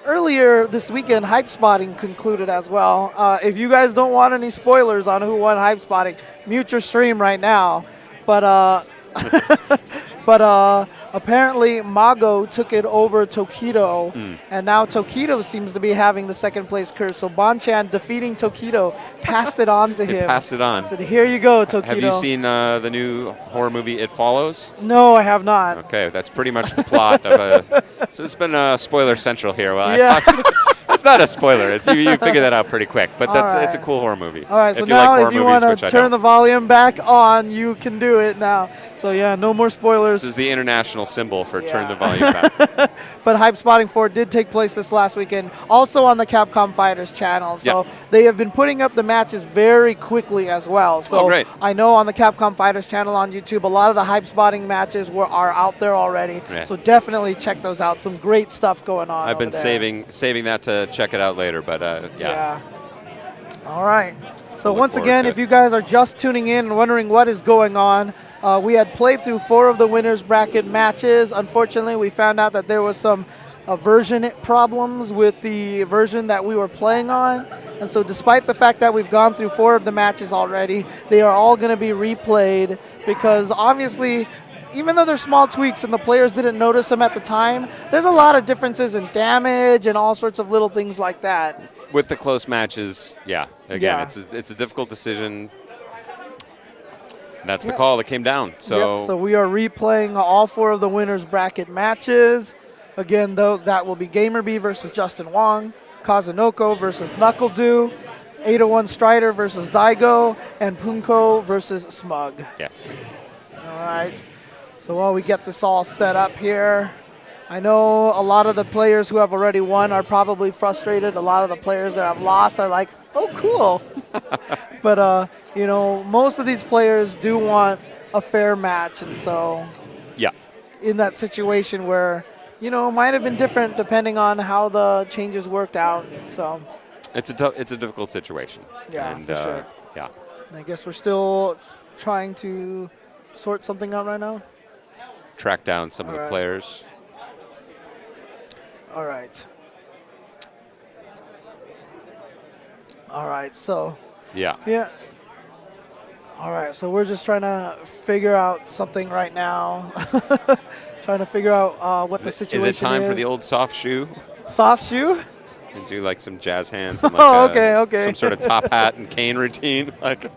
Earlier this weekend, Hype Spotting concluded as well. If you guys don't want any spoilers on who won Hype Spotting, mute your stream right now. But apparently Mago took it over Tokido, and now Tokido seems to be having the second place curse. So Bonchan defeating Tokido passed it on to him. Passed it on. Said, "Here you go, Tokido." Have you seen the new horror movie It Follows? No, I have not. Okay, that's pretty much the plot of so it's been spoiler central here. Well, It's not a spoiler. It's you figure that out pretty quick. But it's a cool horror movie. All right, so if you like now horror if you movies, want to which turn I the don't. volume back on, you can do it now. So yeah, no more spoilers. This is the international symbol for turn the volume back. But Hype Spotting 4 did take place this last weekend, also on the Capcom Fighters channel. So Yeah. they have been putting up the matches very quickly as well. So great. I know on the Capcom Fighters channel on YouTube, a lot of the Hype Spotting matches are out there already. Yeah. So definitely check those out. Some great stuff going on. I've been over there. saving that to check it out later, but yeah. All right. So Look once forward again, to if it. you guys are just tuning in and wondering what is going on, we had played through 4 of the winners bracket matches. Unfortunately, we found out that there was some version problems with the version that we were playing on. And so despite the fact that we've gone through 4 of the matches already, they are all going to be replayed because obviously, even though they're small tweaks and the players didn't notice them at the time, there's a lot of differences in damage and all sorts of little things like that. With the close matches, again, Yeah. it's a difficult decision. That's the call that came down. So, Yep, so we are replaying all 4 of the winners bracket matches. Again, though, that will be GamerB versus Justin Wong, Kazunoko versus Knuckledew, 801 Strider versus Daigo, and Punko versus Smug. yes. All right. So while we get this all set up here, I know a lot of the players who have already won are probably frustrated. A lot of the players that have lost are like, oh, cool. But, you know, most of these players do want a fair match. And so Yeah. in that situation where, you know, might have been different depending on how the changes worked out. So It's a difficult situation. Yeah, and, for sure. Yeah. I guess we're still trying to sort something out right now. Track down some of the Alright. players. All right. All right, so, Yeah. yeah. All right, so we're just trying to figure out something right now. Trying to figure out what the situation Is it time for the old soft shoe? Soft shoe? And do like some jazz hands and like Oh, okay. some sort of top hat and cane routine. Like,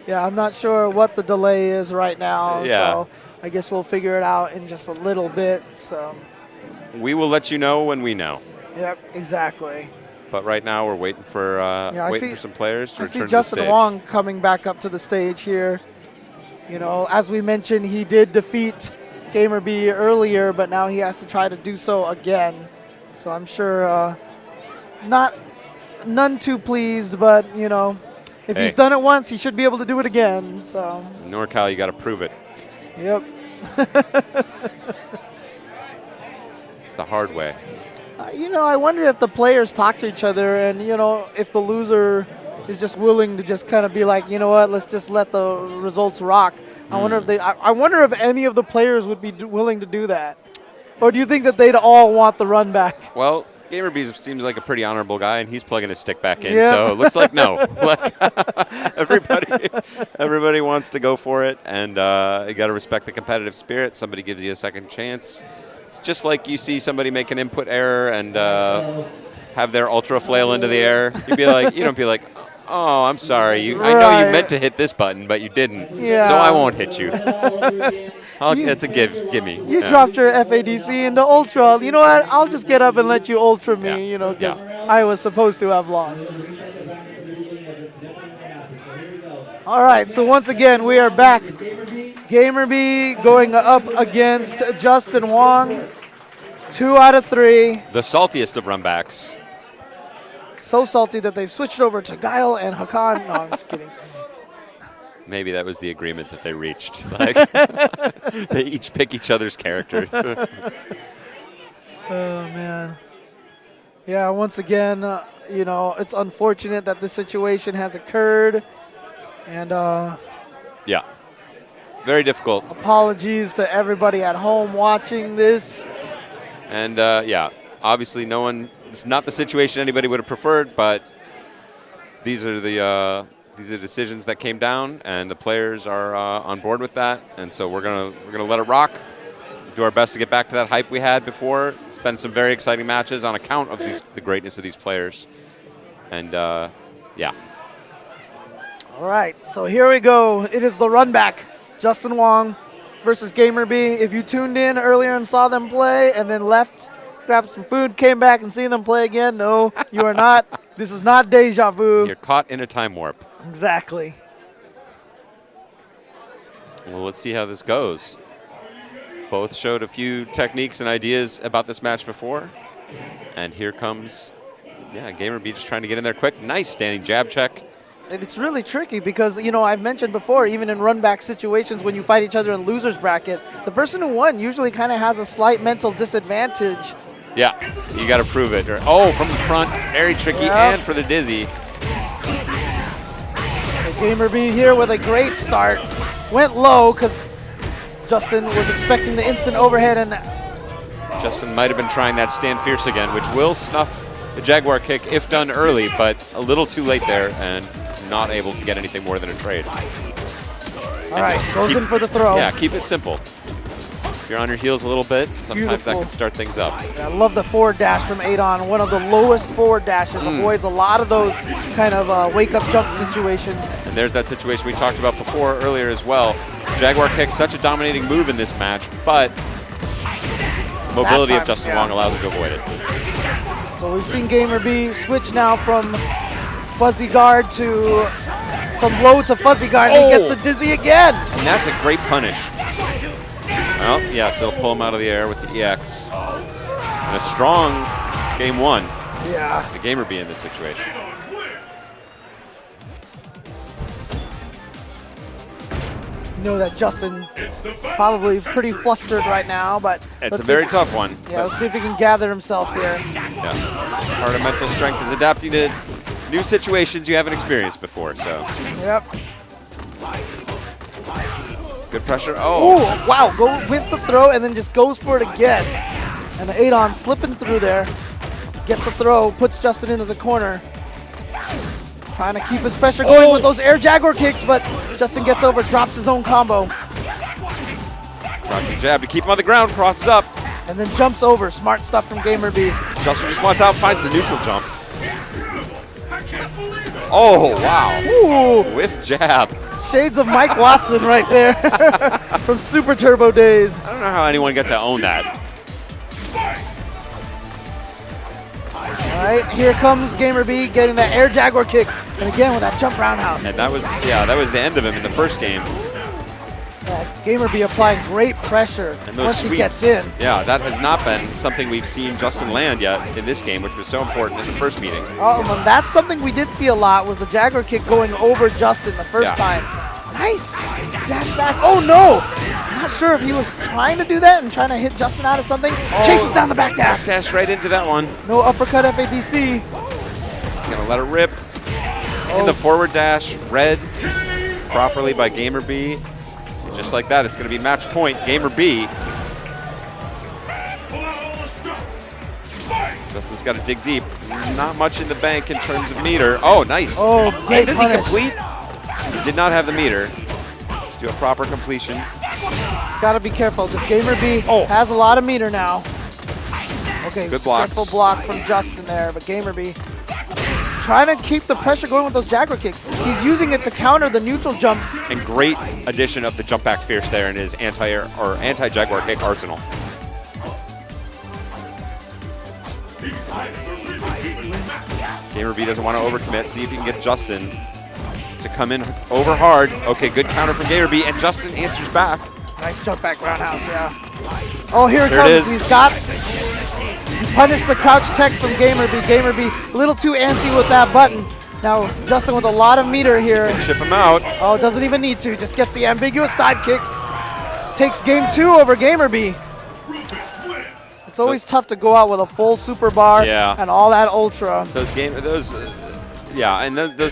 Yeah, I'm not sure what the delay is right now. Yeah. So I guess we'll figure it out in just a little bit. So, we will let you know when we know. yep, exactly. But right now we're waiting for I see- for some players to I return see to the Justin stage. Wong coming back up to the stage here. You know, as we mentioned, he did defeat GamerB earlier, but now he has to try to do so again. So I'm sure none too pleased, but, you know, if he's Hey. done it once, he should be able to do it again. So, Norcal, you got to prove it. yep. It's the hard way. You know, I wonder if the players talk to each other and, you know, if the loser is just willing to just kind of be like, you know what, let's just let the results rock. I wonder if I wonder if any of the players would be willing to do that. Or do you think that they'd all want the run back? Well, GamerB seems like a pretty honorable guy, and he's plugging his stick back in, Yeah. so it looks like no. Like, everybody wants to go for it, and you got to respect the competitive spirit. Somebody gives you a second chance. It's just like you see somebody make an input error and have their ultra flail into the air. You don't be like, oh, I'm sorry. I know Right. you meant to hit this button, but you didn't, Yeah. so I won't hit you. It's a gimme. You Yeah. dropped your FADC into Ultra. You know what? I'll just get up and let you Ultra me, Yeah. you know, because I was supposed to have lost. All right, so once again, we are back. GamerB going up against Justin Wong. 2 out of 3. The saltiest of runbacks. So salty that they've switched over to Guile and Hakan. No, I'm just kidding. Maybe that was the agreement that they reached. Like, they each pick each other's character. Oh, man. Yeah, once again, you know, it's unfortunate that this situation has occurred. And Yeah. Very difficult. apologies to everybody at home watching this. And yeah, obviously it's not the situation anybody would have preferred, but these are the decisions that came down, and the players are on board with that. And so we're gonna let it rock. Do our best to get back to that hype we had before. It's been some very exciting matches on account of the greatness of these players. And yeah. All right, so here we go. It is the run back. Justin Wong versus GamerB. If you tuned in earlier and saw them play and then left grabbed some food, came back and seen them play again. No, you are not. This is not deja vu. You're caught in a time warp. Exactly. Well, let's see how this goes. Both showed a few techniques and ideas about this match before. And here comes, GamerB just trying to get in there quick. Nice standing jab check. And it's really tricky because, you know, I've mentioned before, even in run-back situations when you fight each other in loser's bracket, the person who won usually kind of has a slight mental disadvantage. Yeah, you got to prove it. Oh, from the front, very tricky, and for the dizzy. GamerB here with a great start. Went low because Justin was expecting the instant overhead, and Justin might have been trying that stand fierce again, which will snuff the Jaguar kick if done early, but a little too late there and not able to get anything more than a trade. All right, goes in for the throw. Yeah, keep it simple. If you're on your heels a little bit, sometimes that can start things up. Yeah, I love the forward dash from Adon. One of the lowest forward dashes. Avoids a lot of those kind of wake-up jump situations. And there's that situation we talked about before earlier as well. Jaguar kick's such a dominating move in this match, but the mobility of Justin Wong allows him to avoid it. So we've seen GamerB switch now from fuzzy guard to, from low to fuzzy guard, and he gets the dizzy again. And that's a great punish. Well, yes, it'll pull him out of the air with the EX. And a strong game one. Yeah. The GamerB in this situation. You know that Justin probably pretty flustered right now, but it's a very tough one. Yeah, let's see if he can gather himself here. Yeah, part of mental strength is adapting to new situations you haven't experienced before. So. Yep. Good pressure. Oh. Ooh, wow. Go with the throw and then just goes for it again. And Adon slipping through there. Gets the throw, puts Justin into the corner. Trying to keep his pressure going with those air Jaguar kicks, but Justin gets over, drops his own combo. Crouching jab to keep him on the ground, crosses up. And then jumps over. Smart stuff from GamerB. Justin just wants out, finds the neutral jump. Oh, wow. Ooh. Whiff jab. Shades of Mike Watson right there from Super Turbo days. I don't know how anyone gets to own that. All right, here comes GamerB getting that air Jaguar kick, and again with that jump roundhouse. And that was the end of him in the first game. GamerB applying great pressure And those once sweeps, he gets in. Yeah, that has not been something we've seen Justin land yet in this game, which was so important in the first meeting. And that's something we did see a lot, was the Jaguar kick going over Justin the first time. Nice dash back. Oh no! Not sure if he was trying to do that and trying to hit Justin out of something. Chases down the back dash. Back dash right into that one. No uppercut FADC. He's gonna let it rip. And the forward dash read properly by GamerB. Just like that, it's going to be match point. GamerB. Justin's got to dig deep. Not much in the bank in terms of meter. Oh, nice. Oh, great does punish. he complete? He did not have the meter. Let's do a proper completion. Got to be careful because GamerB has a lot of meter now. Okay, good successful block from Justin there, but GamerB trying to keep the pressure going with those Jaguar kicks. He's using it to counter the neutral jumps. And great addition of the jump back fierce there in his anti-Jaguar kick arsenal. GamerB doesn't want to overcommit. See if he can get Justin to come in over hard. Okay, good counter from GamerB, and Justin answers back. Nice jump back roundhouse, yeah. Oh, here it There comes. it is. He's got he punished the crouch tech from GamerB. GamerB a little too antsy with that button. Now Justin with a lot of meter here. Can chip him out. Oh, doesn't even need to. Just gets the ambiguous dive kick. Takes game 2 over GamerB. It's always tough to go out with a full super bar and all that ultra. Those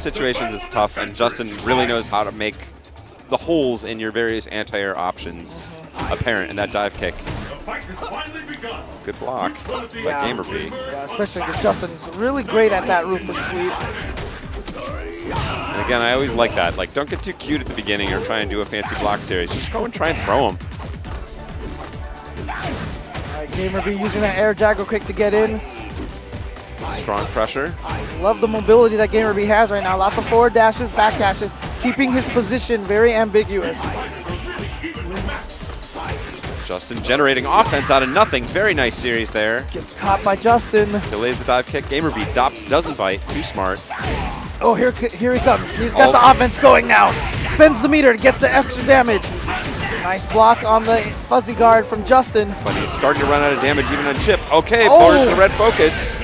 situations is tough, and Justin really knows how to make the holes in your various anti-air options apparent in that dive kick. Good block by GamerB. Yeah, especially because Justin's really great at that ruthless sweep. And again, I always like that. Like, don't get too cute at the beginning or try and do a fancy block series. Just go and try and throw them. All right, GamerB using that air Jaguar kick to get in. Strong pressure. Love the mobility that GamerB has right now. Lots of forward dashes, back dashes, keeping his position very ambiguous. Justin generating offense out of nothing. Very nice series there. Gets caught by Justin. Delays the dive kick. Gamer B doesn't bite. Too smart. Oh, here he comes. He's got the offense going now. Spins the meter, gets the extra damage. Nice block on the fuzzy guard from Justin. But he's starting to run out of damage even on Chip. Okay, bars the red focus.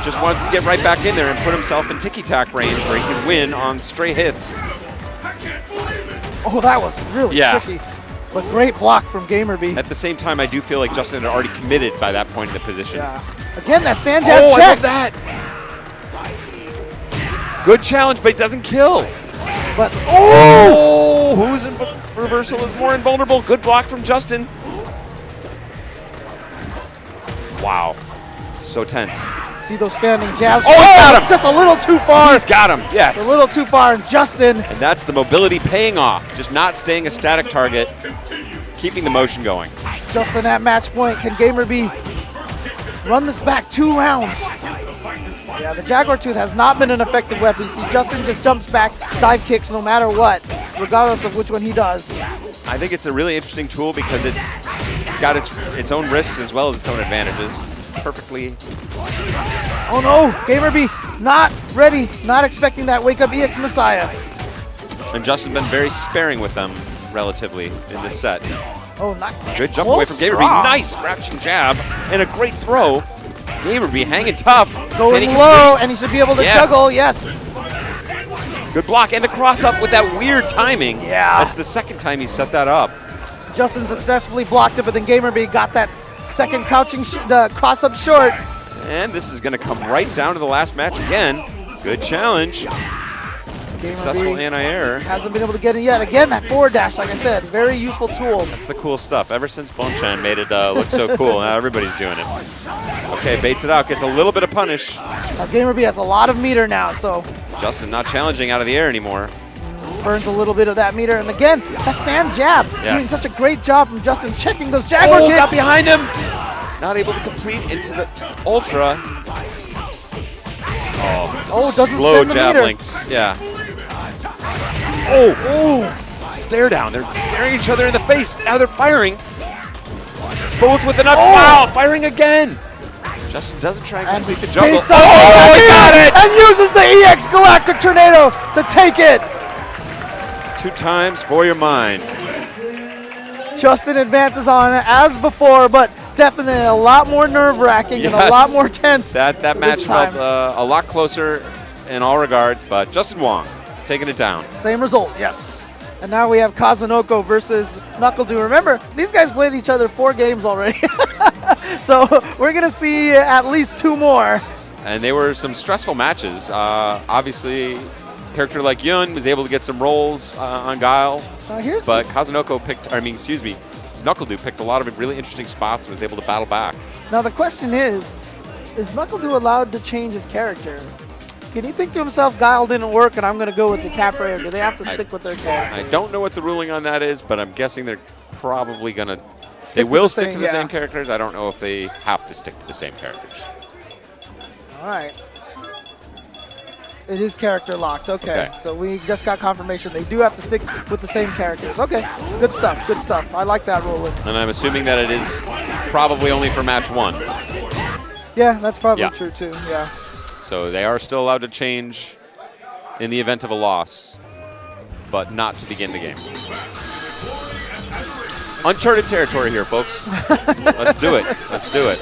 Just wants to get right back in there and put himself in ticky-tack range where he can win on stray hits. Oh, that was really tricky. But great block from Gamer B. At the same time, I do feel like Justin had already committed by that point in the position. Yeah. Again, that stand jab check. I love that. Good challenge, but it doesn't kill. But who's in reversal is more invulnerable. Good block from Justin. Wow. So tense. See those standing jabs? Oh, he got him! Just a little too far. He's got him, yes. A little too far, and Justin. And that's the mobility paying off. Just not staying a static target, keeping the motion going. Justin at match point. Can Gamer B run this back 2 rounds? Yeah, the Jaguar Tooth has not been an effective weapon. See, Justin just jumps back, dive kicks no matter what, regardless of which one he does. I think it's a really interesting tool because it's got its own risks as well as its own advantages. Perfectly. Oh no, Gamer B not ready, not expecting that wake up EX Messiah. And Justin's been very sparing with them relatively in this set. Oh, not good jump away from Gamer B. Nice crouching jab and a great throw. Gamer B hanging tough. Going low, and he should be able to juggle, yes. Good block and the cross up with that weird timing. Yeah. That's the second time he set that up. Justin successfully blocked it, but then Gamer B got that second crouching, the cross up short. And this is going to come right down to the last match again. Good challenge. Successful anti-air. Hasn't been able to get it yet. Again, that forward dash, like I said, very useful tool. That's the cool stuff. Ever since Bonchan made it look so cool, now everybody's doing it. Okay, baits it out, gets a little bit of punish. Now Gamer B has a lot of meter now, so. Justin not challenging out of the air anymore. Burns a little bit of that meter, and again, that stand jab. Doing such a great job from Justin checking those Jaguar kicks. Got behind him. Not able to complete into the Ultra. Doesn't slow spin the jab meter. links. Yeah. Stare down. They're staring each other in the face. Now they're firing. Both with an up. Wow, firing again. Justin doesn't try and complete the juggle. He got it! And uses the EX Galactic Tornado to take it. 2 times for your mind. Justin advances on as before, but definitely a lot more nerve-wracking and a lot more tense. That match felt a lot closer in all regards, but Justin Wong taking it down. Same result, yes. And now we have Kazunoko versus NuckleDu. Remember, these guys played each other 4 games already. So we're going to see at least 2 more. And they were some stressful matches. Obviously, character like Yun was able to get some rolls on Guile. But Kazunoko NuckleDu picked a lot of really interesting spots and was able to battle back. Now the question is NuckleDu allowed to change his character? Can he think to himself, Guile didn't work and I'm going to go with the Capra, or do they have to stick with their character? I don't know what the ruling on that is, but I'm guessing they're probably going to... They will stick to the same characters. I don't know if they have to stick to the same characters. All right. It is character locked. Okay. So we just got confirmation they do have to stick with the same characters. Okay. Good stuff. Good stuff. I like that ruling. And I'm assuming that it is probably only for match 1. Yeah, that's probably true too. Yeah. So they are still allowed to change in the event of a loss, but not to begin the game. Uncharted territory here, folks. Let's do it. Let's do it.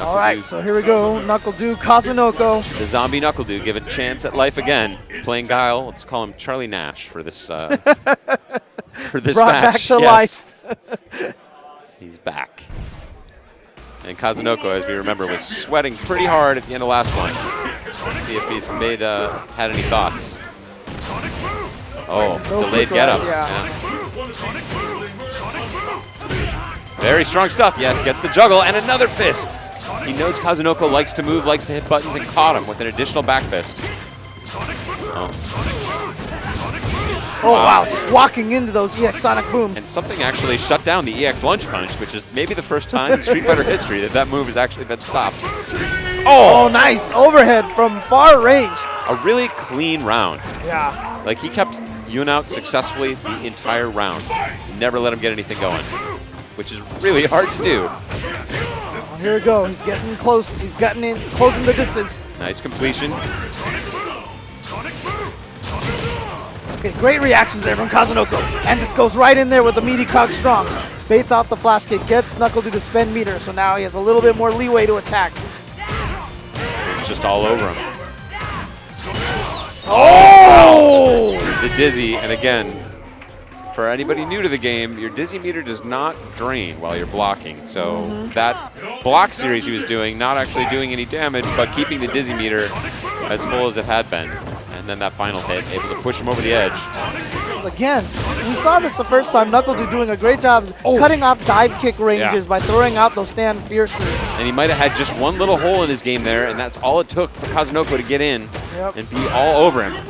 All right, so here we go. NuckleDu, Kazunoko. The zombie NuckleDu given a chance at life again. Playing Guile. Let's call him Charlie Nash for this Brought match. back to life. He's back. And Kazunoko, as we remember, was sweating pretty hard at the end of last one. Let's see if he's had any thoughts. Oh, delayed get up. Very strong stuff. Yes, gets the juggle and another fist. He knows Kazunoko likes to move, likes to hit buttons, and caught him with an additional back fist. Oh, wow. Just walking into those EX Sonic Booms. And something actually shut down the EX Lunch Punch, which is maybe the first time in Street Fighter history that move has actually been stopped. Oh, nice overhead from far range. A really clean round. Yeah. Like, he kept Yoon out successfully the entire round. Never let him get anything going, which is really hard to do. Oh, here we go. He's getting close. He's gotten in, closing the distance. Nice completion. Okay, great reactions there from Kazunoko. And just goes right in there with the meaty crouch strong. Baits out the flash kick, gets Knuckle to spend meter, so now he has a little bit more leeway to attack. It's just all over him. Oh! The dizzy, and again, for anybody new to the game, your dizzy meter does not drain while you're blocking. So that block series he was doing, not actually doing any damage, but keeping the dizzy meter as full as it had been. And then that final hit, able to push him over the edge. Again, we saw this the first time. Knuckle doing a great job cutting off dive kick ranges by throwing out those stand fierces. And he might have had just one little hole in his game there, and that's all it took for Kazunoko to get in and be all over him. All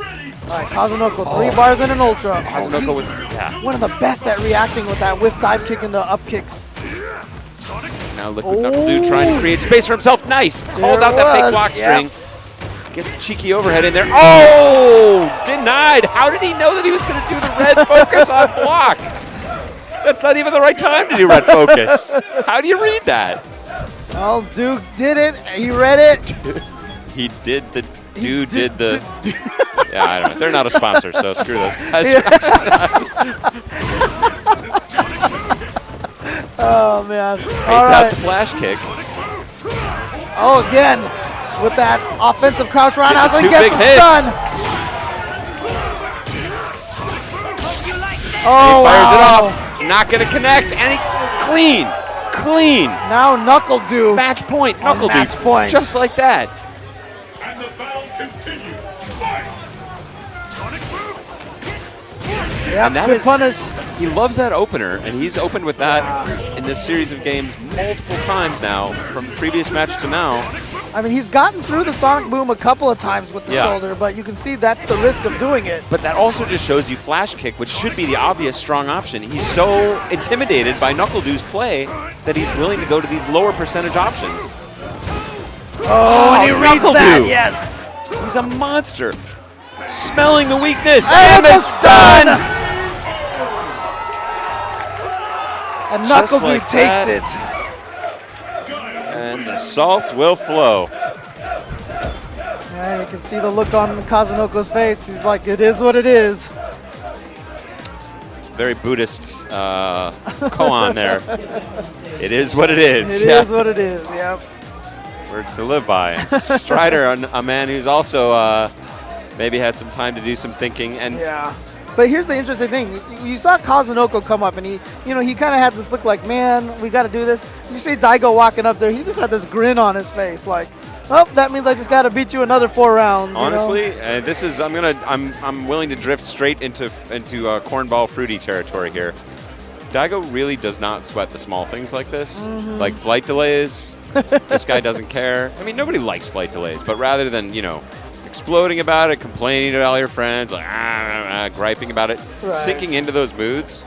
right, Kazunoko, 3 bars and an ultra. Kazunoko with one of the best at reacting with that whip dive kick and the up kicks. Now look what Knuckle trying to create space for himself. Nice. Calls out that fake block string. Gets a cheeky overhead in there. Oh! Denied! How did he know that he was going to do the red focus on block? That's not even the right time to do red focus. How do you read that? Well, Duke did it. He read it. He did the... Dude did the... Yeah, I don't know. They're not a sponsor, so screw those guys. Oh, man. Baits out the flash kick. Oh, again. With that offensive crouch roundhouse, Two and gets big the hits. stun. Oh, And he fires it wow. off. Not going to connect. And he clean. Now Knuckle Match point. Knuckle match point. Just like that. And the battle continues. Yep, And that good is punish. He loves that opener, and he's opened with that in this series of games multiple times now, from the previous match to now. I mean, he's gotten through the Sonic Boom a couple of times with the shoulder, but you can see that's the risk of doing it. But that also just shows you flash kick, which should be the obvious strong option. He's so intimidated by Knuckle-Doo's play that he's willing to go to these lower percentage options. Oh, and he reads that, yes. He's a monster. Smelling the weakness And the stun! And Just Knuckle like takes that. it. And the salt will flow. Yeah, you can see the look on Kazunoko's face. He's like, it is what it is. Very Buddhist koan there. It is what it is. It is what it is, yep. Words to live by. And Strider, a man who's also maybe had some time to do some thinking. And yeah. But here's the interesting thing. You saw Kazunoko come up, and he kind of had this look like, man, we got to do this. You see Daigo walking up there. He just had this grin on his face, like, oh, that means I just got to beat you another 4 rounds. Honestly, this is I'm willing to drift straight into cornball fruity territory here. Daigo really does not sweat the small things like this, like flight delays. This guy doesn't care. I mean, nobody likes flight delays, but rather than exploding about it, complaining to all your friends, like griping about it, sinking into those moods,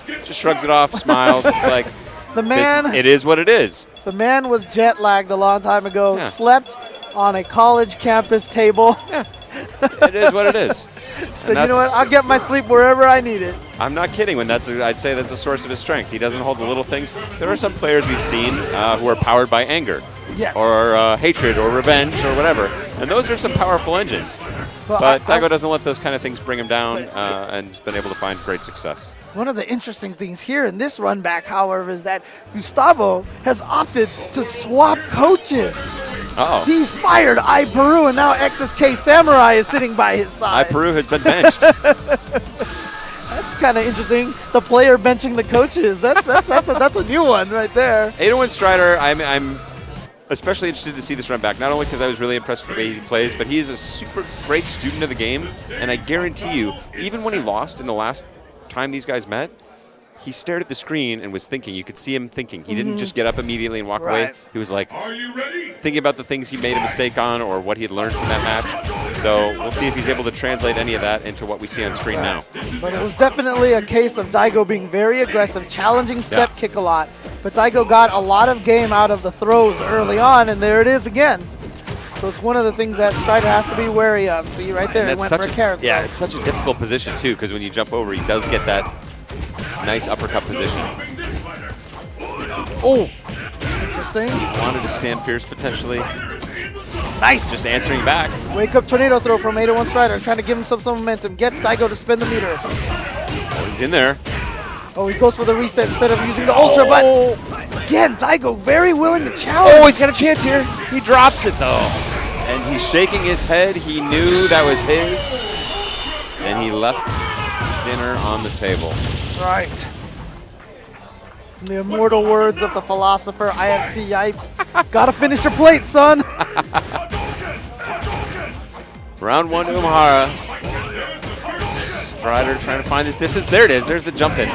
just shrugs it off, smiles. It's like, the man. it is what it is. The man was jet lagged a long time ago. Slept on a college campus table. It is what it is. So you know what? I'll get my sleep wherever I need it. I'm not kidding when I'd say that's a source of his strength. He doesn't hold the little things. There are some players we've seen who are powered by anger. Yes. Or hatred or revenge or whatever. And those are some powerful engines. But Daigo doesn't let those kind of things bring him down and has been able to find great success. One of the interesting things here in this run back, however, is that Gustavo has opted to swap coaches. Uh-oh. He's fired I Peru, and now XSK Samurai is sitting by his I side. Peru has been benched. That's kind of interesting. The player benching the coaches. That's a new one right there. 801 Strider, I'm especially interested to see this run back, not only because I was really impressed with the way he plays, but he is a super great student of the game, and I guarantee you, even when he lost in the last time these guys met, he stared at the screen and was thinking. You could see him thinking. He didn't just get up immediately and walk away. He was like thinking about the things he made a mistake on or what he had learned from that match. So we'll see if he's able to translate any of that into what we see on screen now. But it was definitely a case of Daigo being very aggressive, challenging step kick a lot, But Daigo got a lot of game out of the throws early on, and there it is again. So it's one of the things that Strider has to be wary of. See, right there, he went for a carrot throw. Yeah, it's such a difficult position, too, because when you jump over, he does get that nice uppercut position. Oh, interesting. Wanted to stand fierce, potentially. Nice. Just answering back. Wake up tornado throw from 801 Strider, trying to give himself some momentum. Gets Daigo to spin the meter. Oh, he's in there. Oh, he goes for the reset instead of using the ultra, but again, Daigo very willing to challenge. Oh, he's got a chance here. He drops it, though. And he's shaking his head. He knew that was his. And he left dinner on the table. That's right. In the immortal words of the philosopher, IFC Yipes. Gotta finish your plate, son. Round 1 to Umahara. Strider trying to find his distance. There it is. There's the jump in.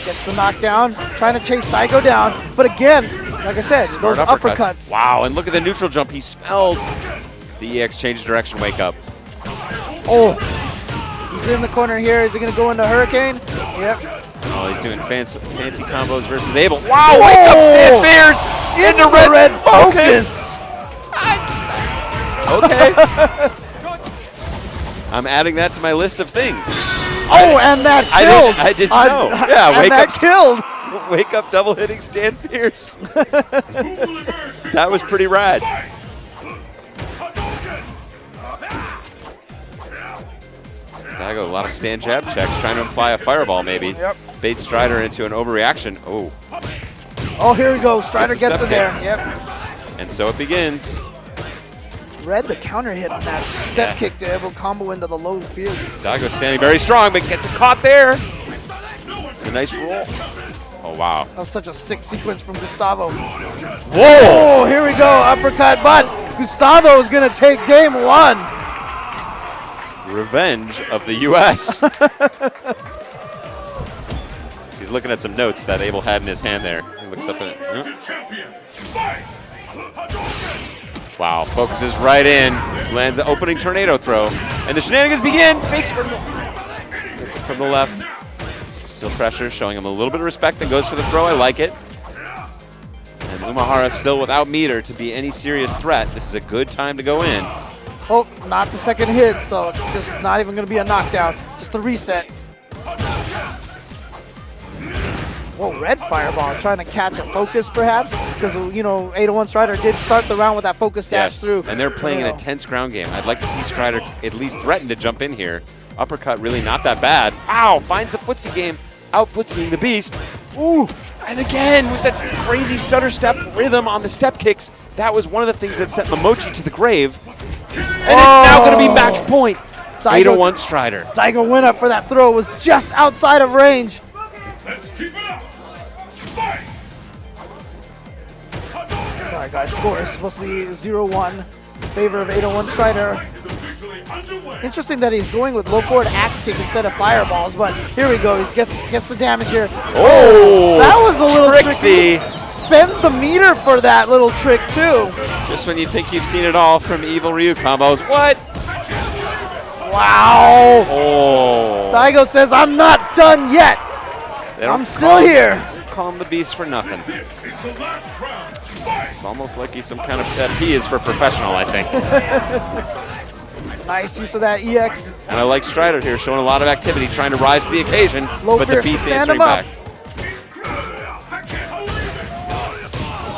Gets the knockdown, trying to chase Daigo down. But again, like I said, those uppercuts. Wow, and look at the neutral jump. He smelled the EX change direction wake up. Oh, he's in the corner here. Is he going to go into Hurricane? Yep. Oh, he's doing fancy combos versus Abel. Wow, wake up, stand fierce into red focus. Okay. I'm adding that to my list of things. Oh, and that killed. I didn't know. Yeah, wake up. Killed. Wake up, double hitting, stand fierce. That was pretty rad. Daigo, a lot of stand jab checks, trying to imply a fireball maybe. Yep. Bait Strider into an overreaction. Oh. Oh, here we go. Strider gets in there. Yep. And so it begins. Read the counter hit on that step kick to able combo into the low fields. Daigo standing very strong, but gets it caught there. A nice roll. Oh, wow. That was such a sick sequence from Gustavo. Whoa! Oh, here we go. Uppercut, but Gustavo is going to take game 1. Revenge of the U.S. He's looking at some notes that Abel had in his hand there. He looks up at it. Wow, focuses right in, lands the opening tornado throw, and the shenanigans begin. Fakes from gets it from the left. Still pressure, showing him a little bit of respect, and goes for the throw. I like it. And Umahara still without meter to be any serious threat. This is a good time to go in. Oh, not the second hit, so it's just not even going to be a knockdown, just a reset. Whoa, red fireball, trying to catch a focus perhaps, because, you know, 801 Strider did start the round with that focus dash through. And they're playing in a tense ground game. I'd like to see Strider at least threaten to jump in here. Uppercut really not that bad. Ow, finds the footsie game, out footsying the beast. Ooh, and again with that crazy stutter step rhythm on the step kicks. That was one of the things that sent Momochi to the grave. And it's now going to be match point. 801 Strider. Daigo went up for that throw, was just outside of range. Let's keep it up. Sorry guys, score is supposed to be 0-1 in favor of 801 Strider. Interesting that he's going with low forward axe kick instead of fireballs, but here we go. He gets the damage here. Oh, that was a little tricksy. Tricky. Spends the meter for that little trick too. Just when you think you've seen it all from Evil Ryu combos. What? Wow. Oh. Daigo says, I'm not done yet. I'm still here. Call him the beast for nothing. It's almost like he's some kind of pet. He is for professional, I think. Nice use of that EX. And I like Strider here, showing a lot of activity, trying to rise to the occasion, Low but the beast answering back. back.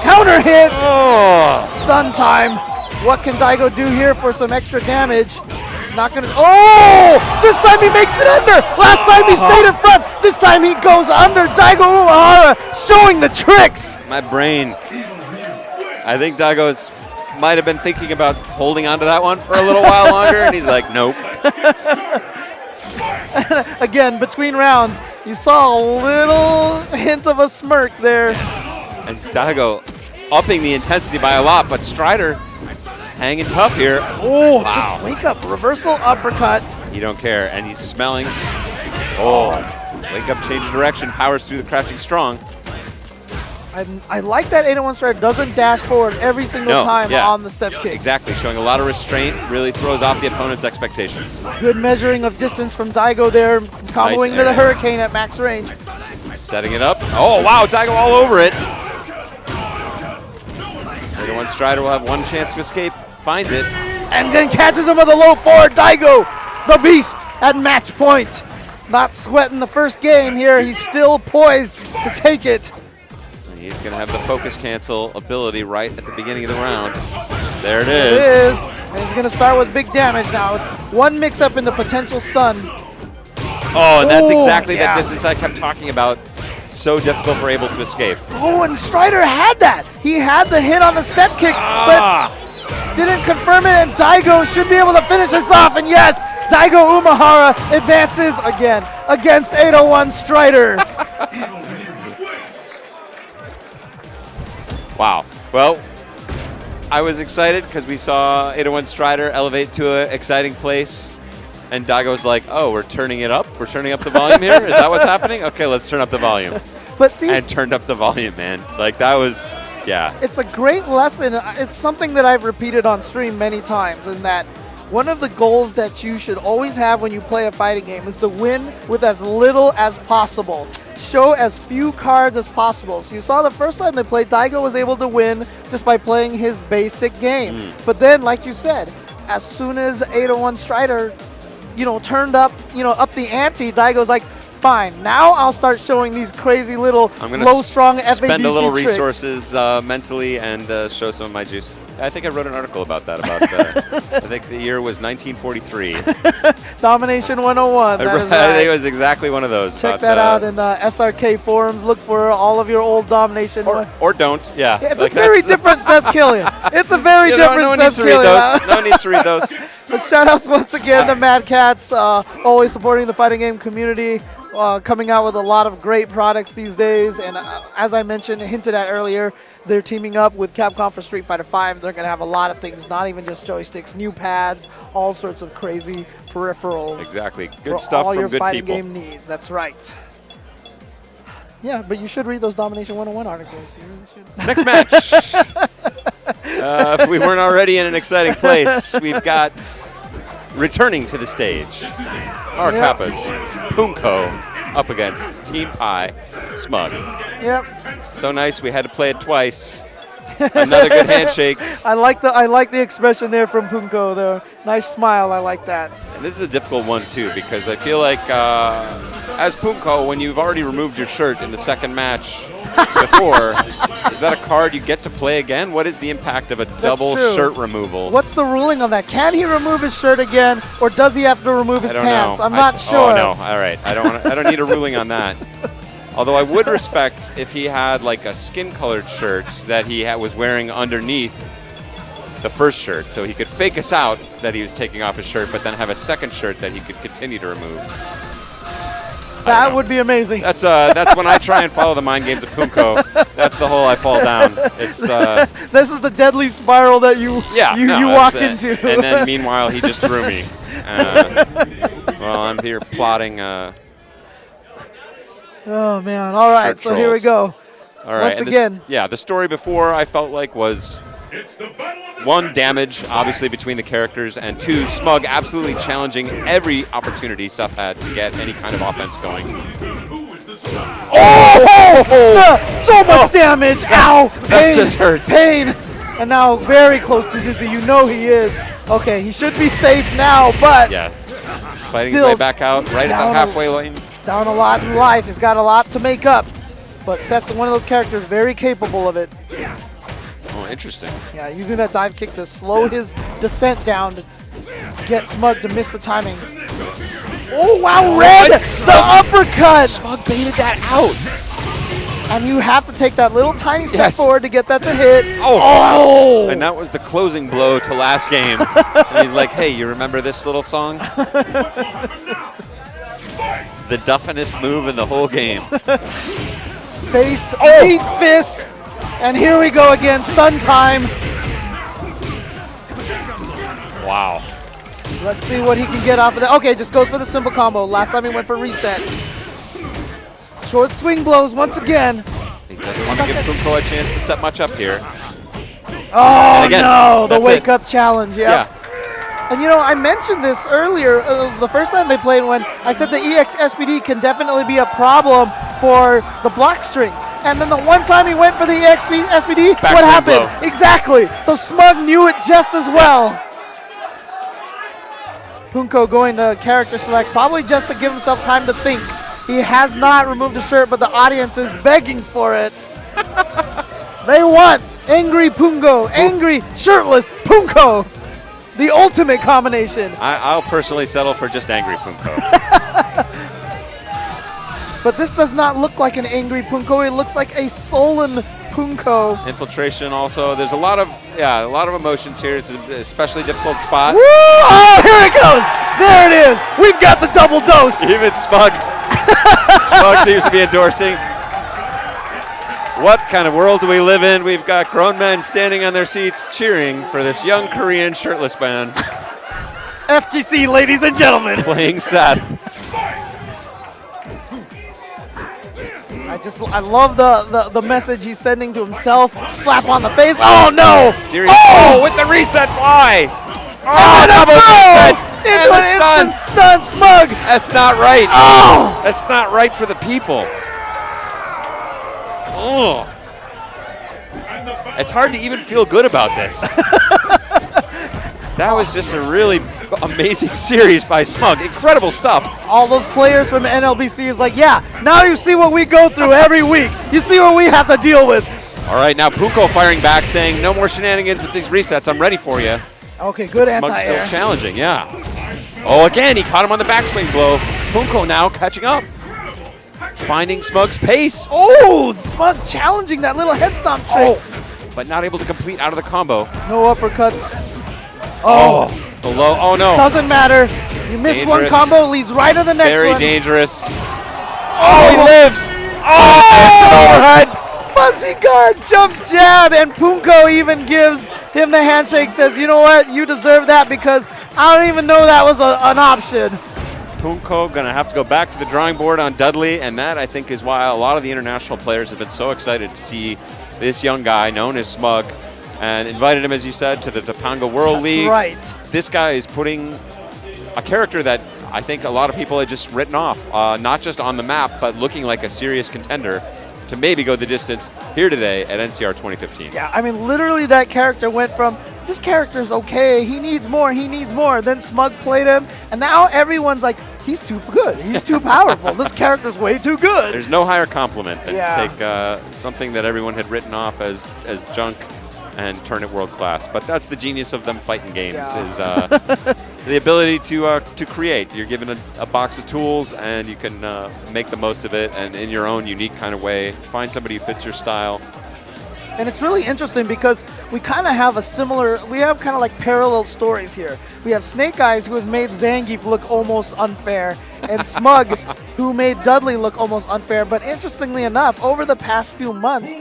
Counter hit. Oh. Stun time. What can Daigo do here for some extra damage? Not gonna. Oh! This time he makes it under. Last time he stayed in front. This time he goes under. Daigo Umahara showing the tricks. My brain. I think Daigo might have been thinking about holding on to that one for a little while longer, and he's like, nope. Again, between rounds, you saw a little hint of a smirk there. And Daigo upping the intensity by a lot, but Strider hanging tough here. Oh, wow. Just wake up. Reversal uppercut. You don't care, and he's smelling. Oh, wake up, change of direction, powers through the crouching strong. I like that 801 Strider doesn't dash forward every single time on the step kick. Exactly, showing a lot of restraint, really throws off the opponent's expectations. Good measuring of distance from Daigo there, comboing to the Hurricane at max range. Setting it up. Oh, wow, Daigo all over it. Day3 Strider will have one chance to escape. Finds it. And then catches him with a low forward. Daigo, the beast, at match point. Not sweating the first game here. He's still poised to take it. And he's going to have the focus cancel ability right at the beginning of the round. There it It is. is. And he's going to start with big damage now. It's one mix-up into potential stun. Oh, and that's Ooh, exactly yeah. the distance I kept talking about. So difficult for Able to escape. Oh, and Strider had that. He had the hit on the step kick, but didn't confirm it, and Daigo should be able to finish this off. And yes, Daigo Umehara advances again against 801 Strider. Wow. Well, I was excited because we saw 801 Strider elevate to an exciting place. And Daigo's like, oh, we're turning it up? We're turning up the volume here? Is that what's happening? Okay, let's turn up the volume. But see, And turned up the volume, man. Like, that was, yeah. it's a great lesson. It's something that I've repeated on stream many times, in that one of the goals that you should always have when you play a fighting game is to win with as little as possible. Show as few cards as possible. So you saw the first time they played, Daigo was able to win just by playing his basic game. But then, like you said, as soon as 801 Strider, turned up, up the ante, Daigo's like, fine, now I'll start showing these crazy little I'm going low strong to FADC spend a little tricks. resources mentally and show some of my juice. I think I wrote an article about that. I think the year was 1943. Domination 101. That is I right. think it was exactly one of those. Check that out in the SRK forums. Look for all of your old Domination. Or don't, yeah. It's Like, a very that's- different Seth Killian. It's a very no different one needs Seth to read Killian. those. No one needs to read those. But shout outs once again to Mad Cats, always supporting the fighting game community, coming out with a lot of great products these days. And as I mentioned, hinted at earlier, they're teaming up with Capcom for Street Fighter V. They're going to have a lot of things, not even just joysticks, new pads, all sorts of crazy peripherals. Exactly. For Good stuff all from your good fighting people. game needs. That's right. Yeah, but you should read those Domination 101 articles. You really should. Next match. If we weren't already in an exciting place, we've got returning to the stage. Our Yep. Kappas, Punko, up against Team Pi, Smug. Yep. So nice, we had to play it twice. Another good handshake. I like the expression there from Punko there. Nice smile. I like that. And this is a difficult one, too, because I feel like as Punko, when you've already removed your shirt in the second match before, is that a card you get to play again? What is the impact of a double true. shirt removal? What's the ruling on that? Can he remove his shirt again, or does he have to remove his I don't pants? know. I'm not sure. Oh, no. All right. I don't need a ruling on that. Although I would respect if he had like a skin-colored shirt that he was wearing underneath the first shirt, so he could fake us out that he was taking off his shirt, but then have a second shirt that he could continue to remove. That would be amazing. That's when I try and follow the mind games of Punko. That's the hole I fall down. It's This is the deadly spiral that you walk into. And then meanwhile he just threw me. Well, I'm here plotting. Oh man! All right, Shirt so here we trolls. go. All right. Once and again. the story before I felt like was It's the battle of the one, damage, obviously, between the characters, and two, Smug absolutely challenging every opportunity Seth had to get any kind of offense going. Who is the star? So much damage! Ow! Pain! That just hurts. Pain! And now very close to Dizzy. You know he is. Okay, he should be safe now, but Yeah. He's fighting his Still way back out right at the down halfway lane. down a lot in life. He's got a lot to make up. But Seth, one of those characters, very capable of it. Oh, interesting. Yeah, using that dive kick to slow his descent down to get Smug to miss the timing. Oh, wow, Red! The uppercut! Smug baited that out. And you have to take that little tiny step Yes. forward to get that to hit. Oh. And that was the closing blow to last game. And he's like, hey, you remember this little song? The duffinest move in the whole game. Face, meat fist. And here we go again, stun time. Wow. Let's see what he can get off of that. Okay, just goes for the simple combo. Last time he went for reset. Short swing blows once again. He doesn't want to give Punko a chance to set much up here. Oh, again, no, the that's wake it. up challenge, yeah. And you know, I mentioned this earlier, the first time they played, when I said the EX SPD can definitely be a problem for the block string. And then the one time he went for the SPD, what Backswing happened? blow. Exactly. So Smug knew it just as well. Punko going to character select, probably just to give himself time to think. He has not removed his shirt, but the audience is begging for it. They want angry Punko, angry shirtless Punko. The ultimate combination. I'll personally settle for just angry Punko. But this does not look like an angry Punko. It looks like a sullen Punko. Infiltration also. There's a lot of emotions here. It's an especially difficult spot. Woo! Oh, here it goes. There it is. We've got the double dose. Even Smug. Smug seems to be endorsing. What kind of world do we live in? We've got grown men standing on their seats cheering for this young Korean shirtless band. FGC, ladies and gentlemen. Playing sad. I love the message he's sending to himself. Slap on the face. Oh no! Seriously. Oh! With the reset fly. Oh, double reset. Into And an the stun. instant stun, Smug. That's not right. Oh! That's not right for the people. Oh. It's hard to even feel good about this. That was just a really amazing series by Smug. Incredible stuff. All those players from NLBC is like, yeah, now you see what we go through every week. You see what we have to deal with. All right, now Punko firing back, saying, no more shenanigans with these resets. I'm ready for you. Okay, good Smug's anti-air. still challenging, yeah. Oh, again, he caught him on the backswing blow. Punko now catching up. Finding Smug's pace. Oh, Smug challenging that little head stomp trick. But not able to complete out of the combo. No uppercuts. Oh, the low. Oh, no. Doesn't matter. You missed one Dangerous. combo, leads right to the next Very one. dangerous. Oh, he lives. Oh, it's an overhead. Fuzzy guard, jump jab, and Punko even gives him the handshake, says, you know what, you deserve that because I don't even know that was an option. Punko going to have to go back to the drawing board on Dudley, and that, I think, is why a lot of the international players have been so excited to see this young guy known as Smug and invited him, as you said, to the Topanga World League. Right. This guy is putting a character that I think a lot of people had just written off, not just on the map, but looking like a serious contender to maybe go the distance here today at NCR 2015. Yeah, I mean, literally that character went from, this character's okay, he needs more, then Smug played him, and now everyone's like, he's too good, he's too powerful, this character's way too good. There's no higher compliment than Yeah. to take something that everyone had written off as junk and turn it world class. But that's the genius of them fighting games, Yeah. is the ability to create. You're given a box of tools and you can make the most of it, and in your own unique kind of way, find somebody who fits your style. And it's really interesting because we kind of have kind of like parallel stories here. We have Snake Eyes, who has made Zangief look almost unfair, and Smug, who made Dudley look almost unfair. But interestingly enough, over the past few months,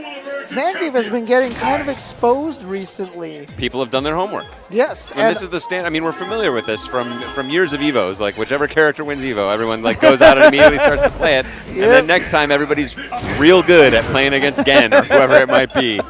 Zangief has been getting kind of exposed recently. People have done their homework. Yes. And this is the stand. I mean, we're familiar with this from years of Evos. Like, whichever character wins Evo, everyone like goes out and immediately starts to play it. Yep. And then next time, everybody's real good at playing against Gen or whoever it might be.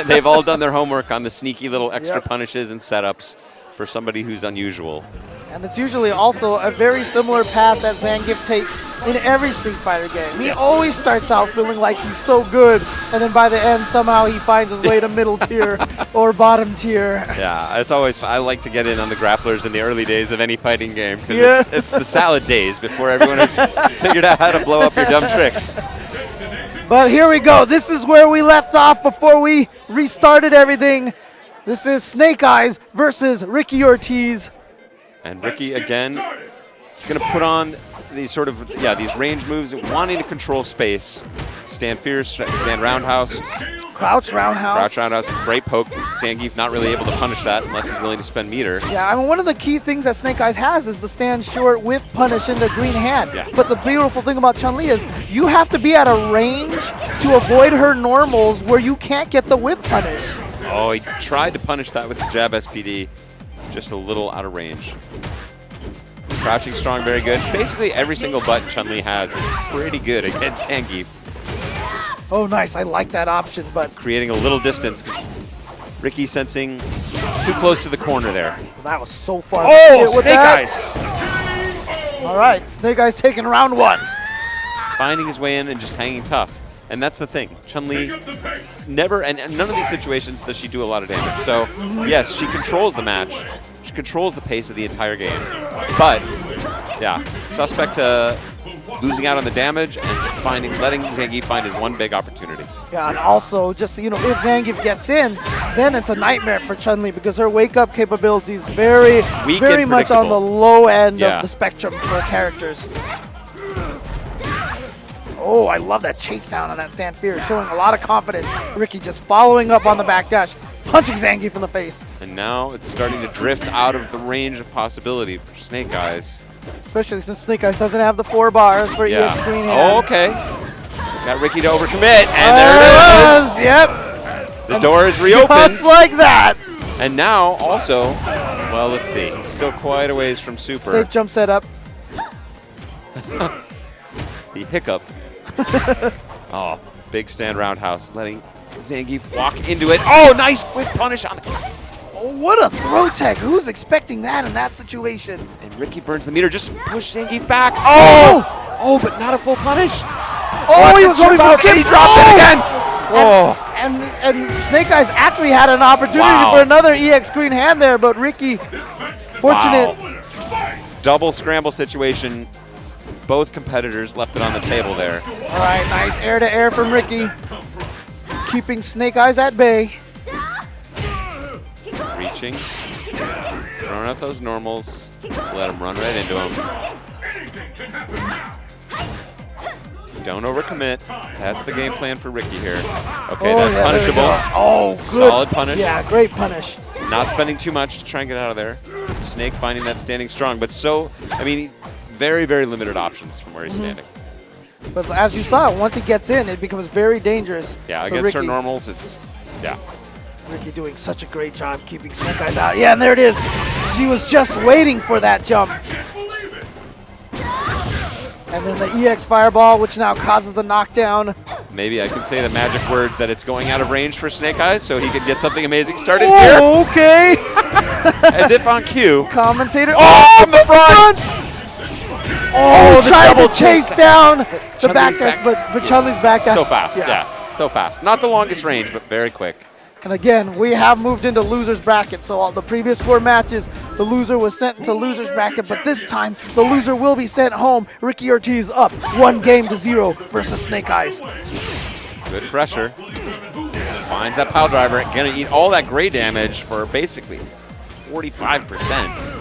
They've all done their homework on the sneaky little extra Yep. punishes and setups for somebody who's unusual. And it's usually also a very similar path that Zangief takes in every Street Fighter game. He always starts out feeling like he's so good, and then by the end, somehow he finds his way to middle tier or bottom tier. Yeah, it's always I like to get in on the grapplers in the early days of any fighting game because Yeah. it's the salad days before everyone has figured out how to blow up your dumb tricks. But here we go. This is where we left off before we restarted everything. This is Snake Eyes versus Ricky Ortiz. And Ricky, again, is going to put on these these range moves, wanting to control space. Stand fierce, stand roundhouse, Crouch roundhouse. crouch roundhouse, great poke. Zangief not really able to punish that unless he's willing to spend meter. Yeah, I mean, one of the key things that Snake Eyes has is the stand short with punish in the green hand. Yeah. But the beautiful thing about Chun-Li is you have to be at a range to avoid her normals where you can't get the whip punish. Oh, he tried to punish that with the jab SPD, just a little out of range. Crouching strong, very good. Basically every single button Chun-Li has is pretty good against Zangief. Oh, nice. I like that option, but Creating a little distance. Ricky sensing too close to the corner there. that was so far. Oh, with Snake that. Eyes! All right, Snake Eyes taking round one. finding his way in and just hanging tough. And that's the thing. Chun-Li never, and none of these situations does she do a lot of damage. So, yes, she controls the match. She controls the pace of the entire game. But, yeah, suspect losing out on the damage and just letting Zangief find his one big opportunity. Yeah, and also, just, you know, if Zangief gets in, then it's a nightmare for Chun-Li because her wake-up capability is very much on the low end of the spectrum for characters. Oh, I love that chase down on that stand fear, showing a lot of confidence. Ricky just following up on the backdash, punching Zangief in the face. And now it's starting to drift out of the range of possibility for Snake Eyes. Especially since Snake Eyes doesn't have the 4 bars for EX screen hand. Oh, okay. Got Ricky to overcommit, and there it is. Yep. The door is reopened. Just like that. And now also, well, let's see. He's still quite a ways from super. Safe jump setup. The hiccup. Oh, big stand roundhouse, letting Zangief walk into it. Oh, nice whip punish on the. Oh, what a throw tech. Who's expecting that in that situation? And Ricky burns the meter. Just push Zangief back. Oh! Oh, but not a full punish. Oh, he was going for and he dropped it again. Oh. And Snake Eyes actually had an opportunity for another EX screen hand there, but Ricky, fortunate. Wow. Double scramble situation. Both competitors left it on the table there. All right, nice air to air from Ricky, keeping Snake Eyes at bay. Reaching, throwing out those normals, let him run right into him. Don't overcommit. That's the game plan for Ricky here. Okay, that's punishable. Oh, good. Solid punish. Yeah, great punish. Not spending too much to try and get out of there. Snake finding that standing strong, but I mean, very, very limited options from where he's standing. But as you saw, once he gets in, it becomes very dangerous. Yeah, against her normals, Ricky doing such a great job keeping Snake Eyes out. Yeah, and there it is. She was just waiting for that jump. And then the EX Fireball, which now causes the knockdown. Maybe I could say the magic words that it's going out of range for Snake Eyes so he could get something amazing started here. Okay. As if on cue. Commentator. Oh, from the front! Oh, trying to chase down the backdash, but Chun-Li's backdash. So fast, yeah, so fast. Not the longest range, but very quick. And again, we have moved into loser's bracket. So all the previous 4 matches, the loser was sent into loser's bracket, but this time the loser will be sent home. Ricky Ortiz up 1-0 versus Snake Eyes. Good pressure. Finds that pile driver. Gonna eat all that gray damage for basically 45%.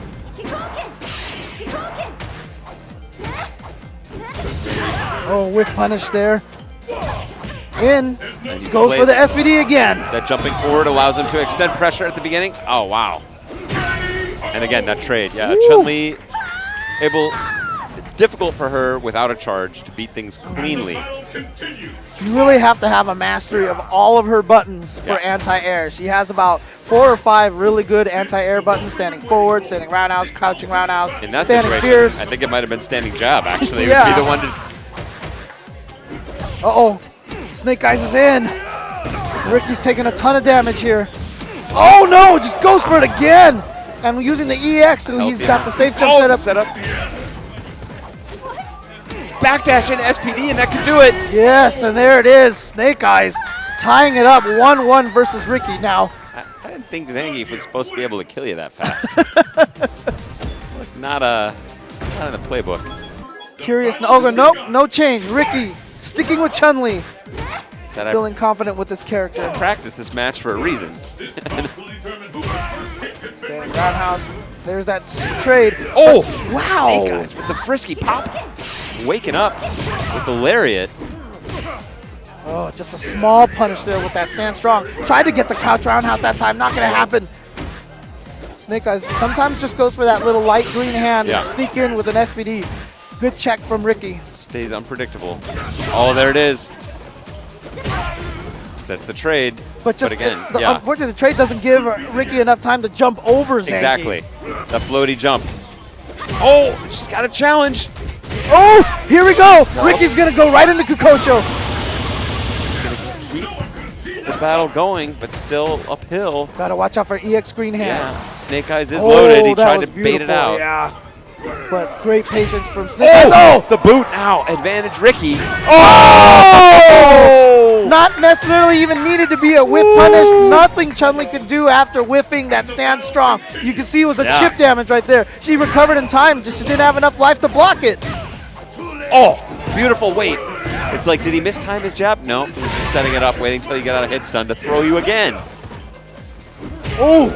Oh, whiff punish there. In, goes for the SVD again. That jumping forward allows him to extend pressure at the beginning. Oh, wow. And again, that trade. Yeah, Chun-Li it's difficult for her without a charge to beat things cleanly. You really have to have a mastery of all of her buttons for anti-air. She has about 4 or 5 really good anti-air buttons, standing forward, standing roundhouse, crouching roundhouse, In that standing situation, fierce. I think it might have been standing jab, actually. Yeah. Would be the one to... Uh-oh. Snake Eyes is in. Ricky's taking a ton of damage here. Oh, no, just goes for it again. And using the EX, so he's got the safe jump setup. Backdash into SPD, and that could do it. Yes, and there it is. Snake Eyes tying it up 1-1 versus Ricky now. I didn't think Zangief was supposed to be able to kill you that fast. It's like not in the playbook. Curious. No change. Ricky sticking with Chun-Li. Feeling confident with this character. I practiced this match for a reason. Standing roundhouse. There's that trade. Oh, wow. Snake Eyes with the frisky pop. Waking up with the lariat. Oh, just a small punish there with that stand strong. Tried to get the crouch roundhouse that time. Not going to happen. Snake Eyes sometimes just goes for that little light green hand and sneak in with an SVD. Good check from Ricky. Stays unpredictable. Oh, there it is. That's the trade. But just again, unfortunately, the trade doesn't give Ricky enough time to jump over Zangief. Exactly. The floaty jump. Oh, she's got a challenge. Oh, here we go. Ricky's going to go right into Kukosho. Keep the battle going, but still uphill. Got to watch out for EX green hand. Yeah. Snake Eyes is loaded. He tried to bait it out. Yeah. But great patience from Snake Eyes. Oh! The boot now. Advantage Ricky. Oh! Not necessarily even needed to be a whiff punish. Nothing Chun-Li could do after whiffing that stand strong. You can see it was a chip damage right there. She recovered in time, just she didn't have enough life to block it. Oh, beautiful weight. It's like, did he mistime his jab? No, he was just setting it up, waiting until you get out of hit stun to throw you again. Oh,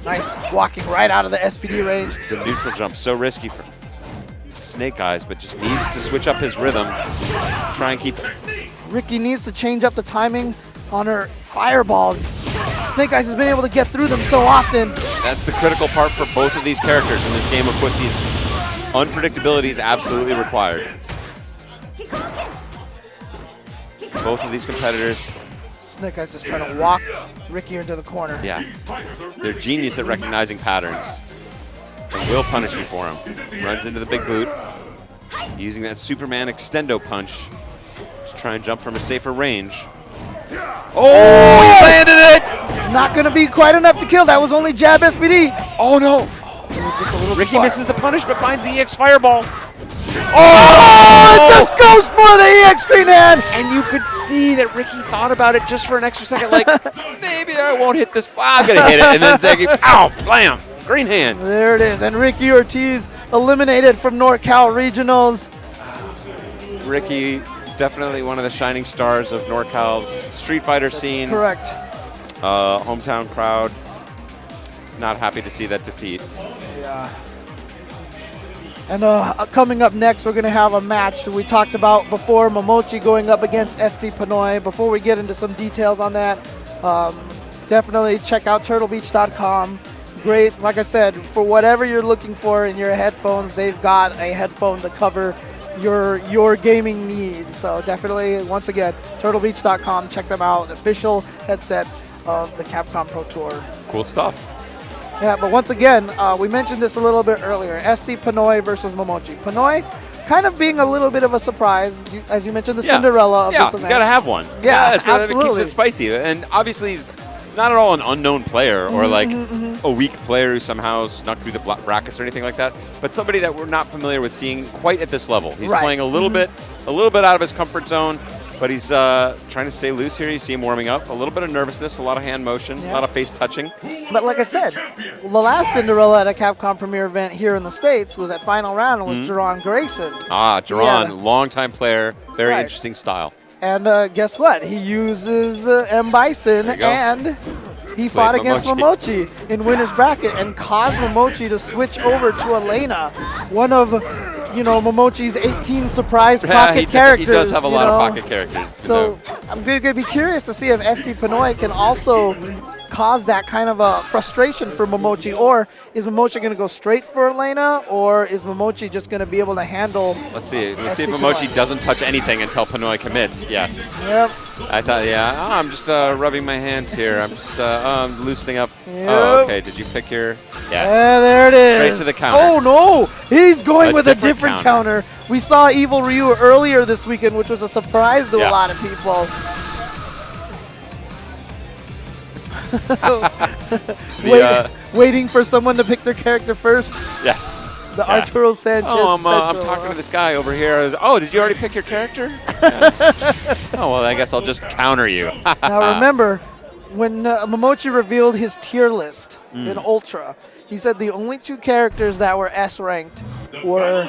nice walking right out of the SPD range. The neutral jump, so risky for Snake Eyes, but just needs to switch up his rhythm. Try and keep... Ricky needs to change up the timing on her fireballs. Snake Eyes has been able to get through them so often. That's the critical part for both of these characters in this game of footsies. Unpredictability is absolutely required. Both of these competitors. Snake Eyes just trying to walk Ricky into the corner. Yeah. They're genius at recognizing patterns. And will punish you for him. Runs into the big boot. Using that Superman extendo punch. Just try and jump from a safer range. Oh, he landed it! Not going to be quite enough to kill. That was only jab SPD. Oh, no. Just a little Ricky misses the punish, but finds the EX Fireball. Oh, it just goes for the EX Green Hand. And you could see that Ricky thought about it just for an extra second, like, maybe I won't hit this. I'm going to hit it. And then take it, pow, blam, Green Hand. There it is. And Ricky Ortiz eliminated from Norcal Regionals. Ricky, definitely one of the shining stars of Norcal's Street Fighter scene. Correct. Hometown crowd, not happy to see that defeat. Yeah. And coming up next, we're going to have a match we talked about before, Momochi going up against SD Pinoy. Before we get into some details on that, definitely check out turtlebeach.com. Great, like I said, for whatever you're looking for in your headphones, they've got a headphone to cover your gaming needs. So definitely, once again, turtlebeach.com, check them out. Official headsets of the Capcom Pro Tour. Cool stuff. Yeah, but once again, we mentioned this a little bit earlier. SD Pinoy versus Momochi. Pinoy kind of being a little bit of a surprise, as you mentioned, the Cinderella of this event. You gotta have one. Yeah, it absolutely. keeps it spicy. And obviously, he's not at all an unknown player or like a weak player who somehow snuck through the brackets or anything like that. But somebody that we're not familiar with seeing quite at this level. He's playing a little bit out of his comfort zone. But he's trying to stay loose here. You see him warming up. A little bit of nervousness, a lot of hand motion, a lot of face touching. But like I said, the last Cinderella at a Capcom Premier event here in the States was at Final Round and was Jerron Grayson. Ah, Jerron, longtime player, very interesting style. And guess what? He uses M. Bison and he fought against Momochi in winner's bracket and caused Momochi to switch over to Elena, one of Momochi's 18 surprise pocket characters. He does have a lot of pocket characters. So I'm going to be curious to see if SD Pinoy can also cause that kind of a frustration for Momochi, or is Momochi going to go straight for Elena, or is Momochi just going to be able to handle? Let's see. Let's see if Momochi doesn't touch anything until Pinoy commits. Yes. Yep. I thought, I'm just rubbing my hands here. I'm just loosening up. Yep. Oh, okay. Did you pick your? Yes. Yeah, there it is. Straight to the counter. Oh no, he's going with a different counter. We saw Evil Ryu earlier this weekend, which was a surprise to a lot of people. Waiting for someone to pick their character first. Yes. The Arturo Sanchez I'm talking to this guy over here. Oh, did you already pick your character? Oh, well, I guess I'll just counter you. Now remember, when Momochi revealed his tier list in Ultra, he said the only two characters that were S-ranked were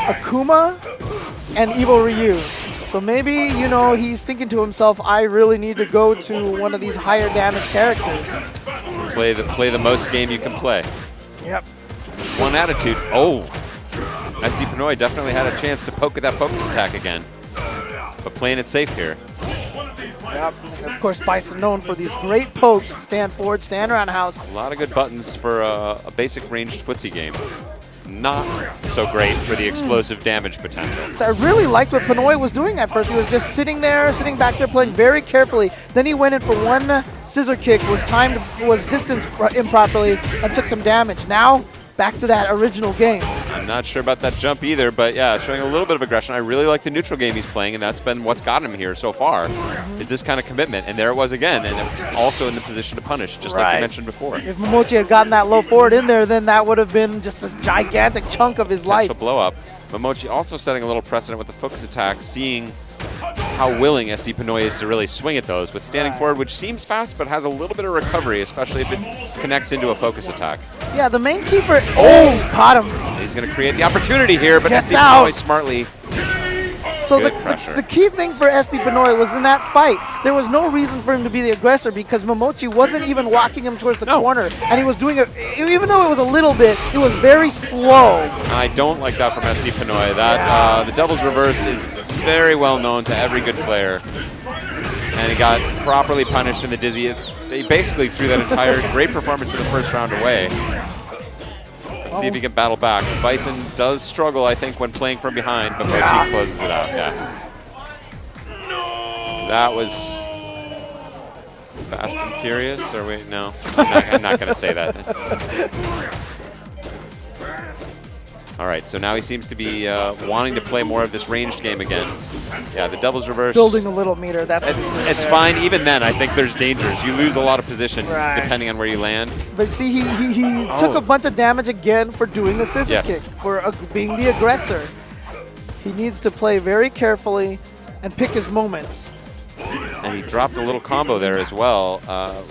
Akuma and Evil Ryu. So maybe, he's thinking to himself, I really need to go to one of these higher damage characters. Play the most game you can play. Yep. One attitude. Oh. SD Pinoy definitely had a chance to poke at that focus attack again. But playing it safe here. Yep. And of course, Bison known for these great pokes. Stand forward, stand around house. A lot of good buttons for a basic ranged footsie game. Not so great for the explosive damage potential. So I really liked what Pinoy was doing at first. He was just sitting back there playing very carefully. Then he went in for one scissor kick, was distanced improperly, and took some damage. Now, back to that original game. I'm not sure about that jump either, but yeah, showing a little bit of aggression. I really like the neutral game he's playing, and that's been what's got him here so far, is this kind of commitment. And there it was again, and it was also in the position to punish, just like you mentioned before. If Momochi had gotten that low forward in there, then that would have been just a gigantic chunk of his life. Blow up. Momochi also setting a little precedent with the focus attack, seeing how willing SD Pinoy is to really swing at those with standing forward, which seems fast but has a little bit of recovery, especially if it connects into a focus attack. Yeah, the main key for caught him. He's going to create the opportunity here, but Gets SD out. Pinoy smartly. So Pressure. the key thing for SD Pinoy was in that fight, there was no reason for him to be the aggressor because Momochi wasn't even walking him towards the corner, and he was doing it, even though it was a little bit, it was very slow. I don't like that from SD Pinoy. That the devil's reverse is very well known to every good player, and he got properly punished in the dizzy. They basically threw that entire great performance in the first round away. Let's see if he can battle back. Bison does struggle, I think, when playing from behind, but Mochi closes it out. Yeah. That was Fast and Furious, or wait, no. I'm not going to say that. All right, so now he seems to be wanting to play more of this ranged game again. Yeah, the devil's reverse. Building a little meter, that's what he's doing It's there. fine. Even then, I think there's dangers. You lose a lot of position depending on where you land. But see, he took a bunch of damage again for doing the scissor kick, for being the aggressor. He needs to play very carefully and pick his moments. And he dropped a little combo there as well.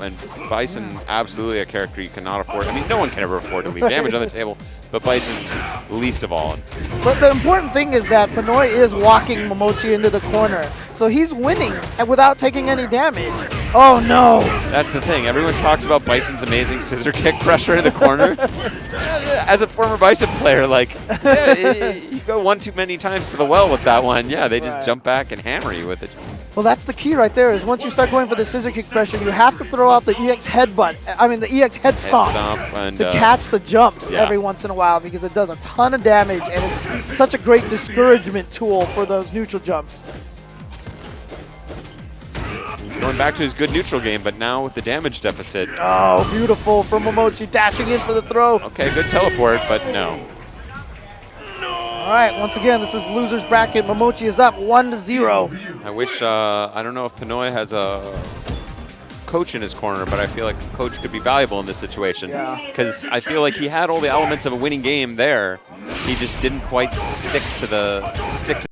And Bison, absolutely a character you cannot afford. I mean, no one can ever afford to leave damage on the table, but Bison least of all. But the important thing is that Pinoy is walking Momochi into the corner. So he's winning and without taking any damage. Oh no! That's the thing. Everyone talks about Bison's amazing scissor kick pressure in the corner. As a former Bison player, like, you go one too many times to the well with that one. Yeah, they just jump back and hammer you with it. Well, that's the key right there, is once you start going for the scissor kick pressure, you have to throw out the EX headbutt, the EX head stomp and, to catch the jumps every once in a while, because it does a ton of damage, and it's such a great discouragement tool for those neutral jumps. Going back to his good neutral game, but now with the damage deficit. Oh, beautiful from Momochi, dashing in for the throw. Okay, good teleport, but no. All right, once again, this is loser's bracket. Momochi is up 1-0. I wish, I don't know if Pinoy has a coach in his corner, but I feel like a coach could be valuable in this situation. Because I feel like he had all the elements of a winning game there. He just didn't quite stick to